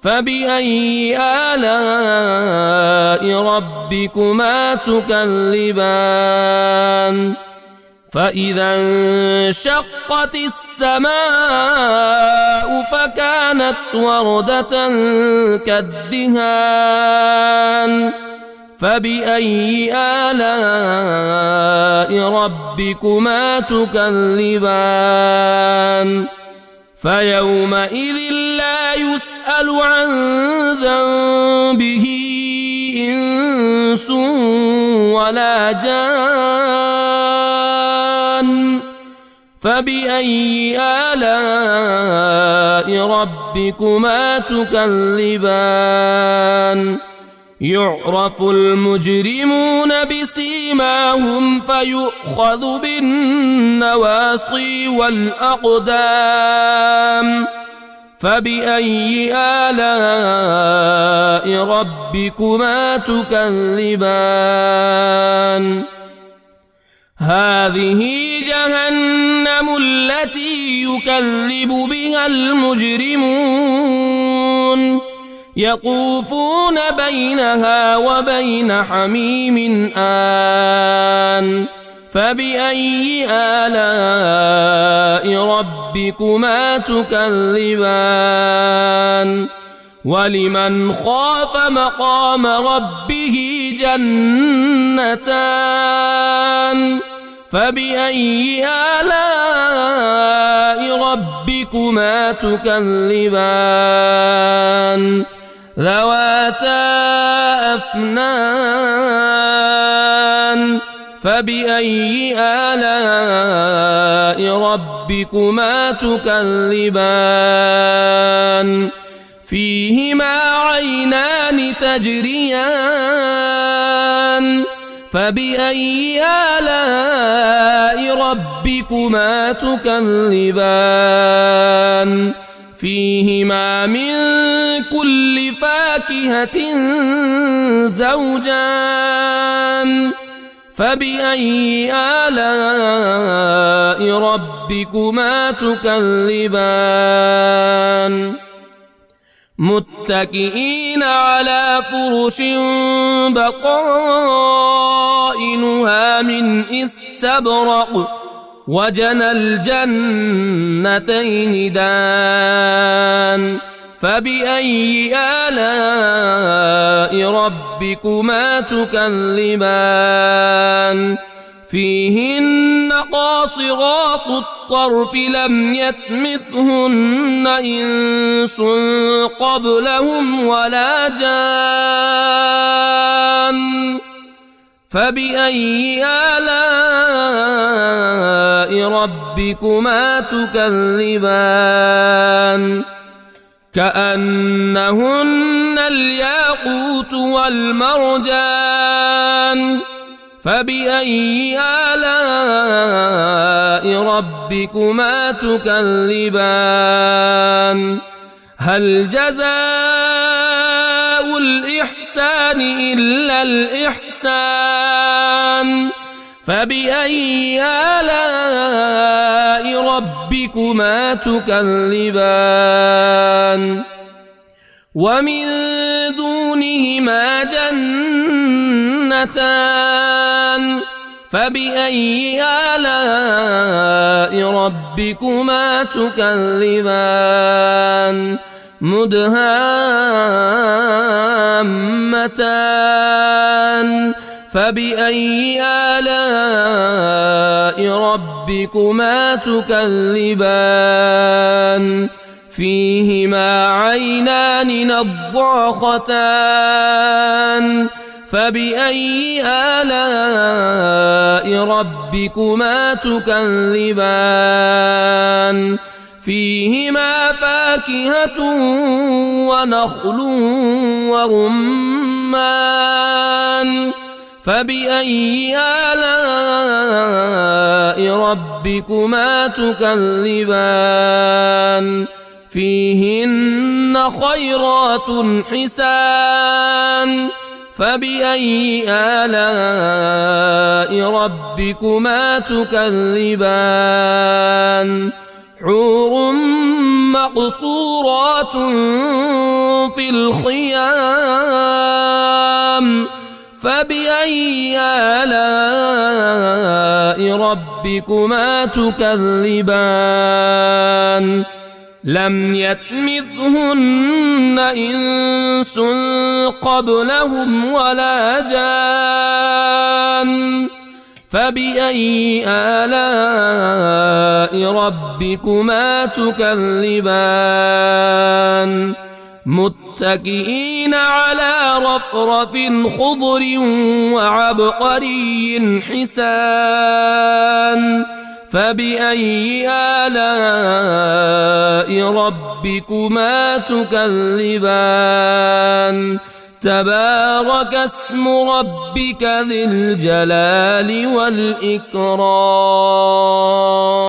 فبأي آلاء ربكما تكذبان فإذا انشقت السماء فكانت وردة كالدهان فبأي آلاء ربكما تكذبان فيومئذ لا يسأل عن ذنبه إنس ولا جان فبأي آلاء ربكما تكذبان يعرف المجرمون بسيماهم فيؤخذ بالنواصي والأقدام فبأي آلاء ربكما تكذبان هذه جهنم التي يكذب بها المجرمون يطوفون بينها وبين حميم آن فبأي آلاء ربكما تكذبان ولمن خاف مقام ربه جنتان فبأي آلاء ربكما تكذبان ذواتا أفنان فبأي آلاء ربكما تكذبان فيهما عينان تجريان فبأي آلاء ربكما تكذبان فيهما من كل فاكهة زوجان فبأي آلاء ربكما تكذبان متكئين على فرش بطائنها من استبرق وجنى الجنتين دان فبأي آلاء ربكما تكذبان فيهن قاصرات الطرف لم يطمثهن إنس قبلهم ولا جان فبأي آلاء ربكما تكذبان كأنهن الياقوت والمرجان فبأي آلاء ربكما تكذبان هل جزاء الإحسان إلا الإحسان فبأي آلاء ربكما تكذبان ومن دونهما جنتان فبأي آلاء ربكما تكذبان مدهامتان فبأي آلاء ربكما تكذبان فيهما عينان نضاختان فبأي آلاء ربكما تكذبان فيهما فاكهة ونخل ورمان ورمان فبأي آلاء ربكما تكذبان فيهن خيرات حسان فبأي آلاء ربكما تكذبان حور مقصورات في الخيام فبأي آلاء ربكما تكذبان لم يطمثهن إنس قبلهم ولا جان فبأي آلاء ربكما تكذبان متكئين على رفرف خضر وعبقري حسان فبأي آلاء ربكما تكذبان تبارك اسم ربك ذي الجلال والإكرام.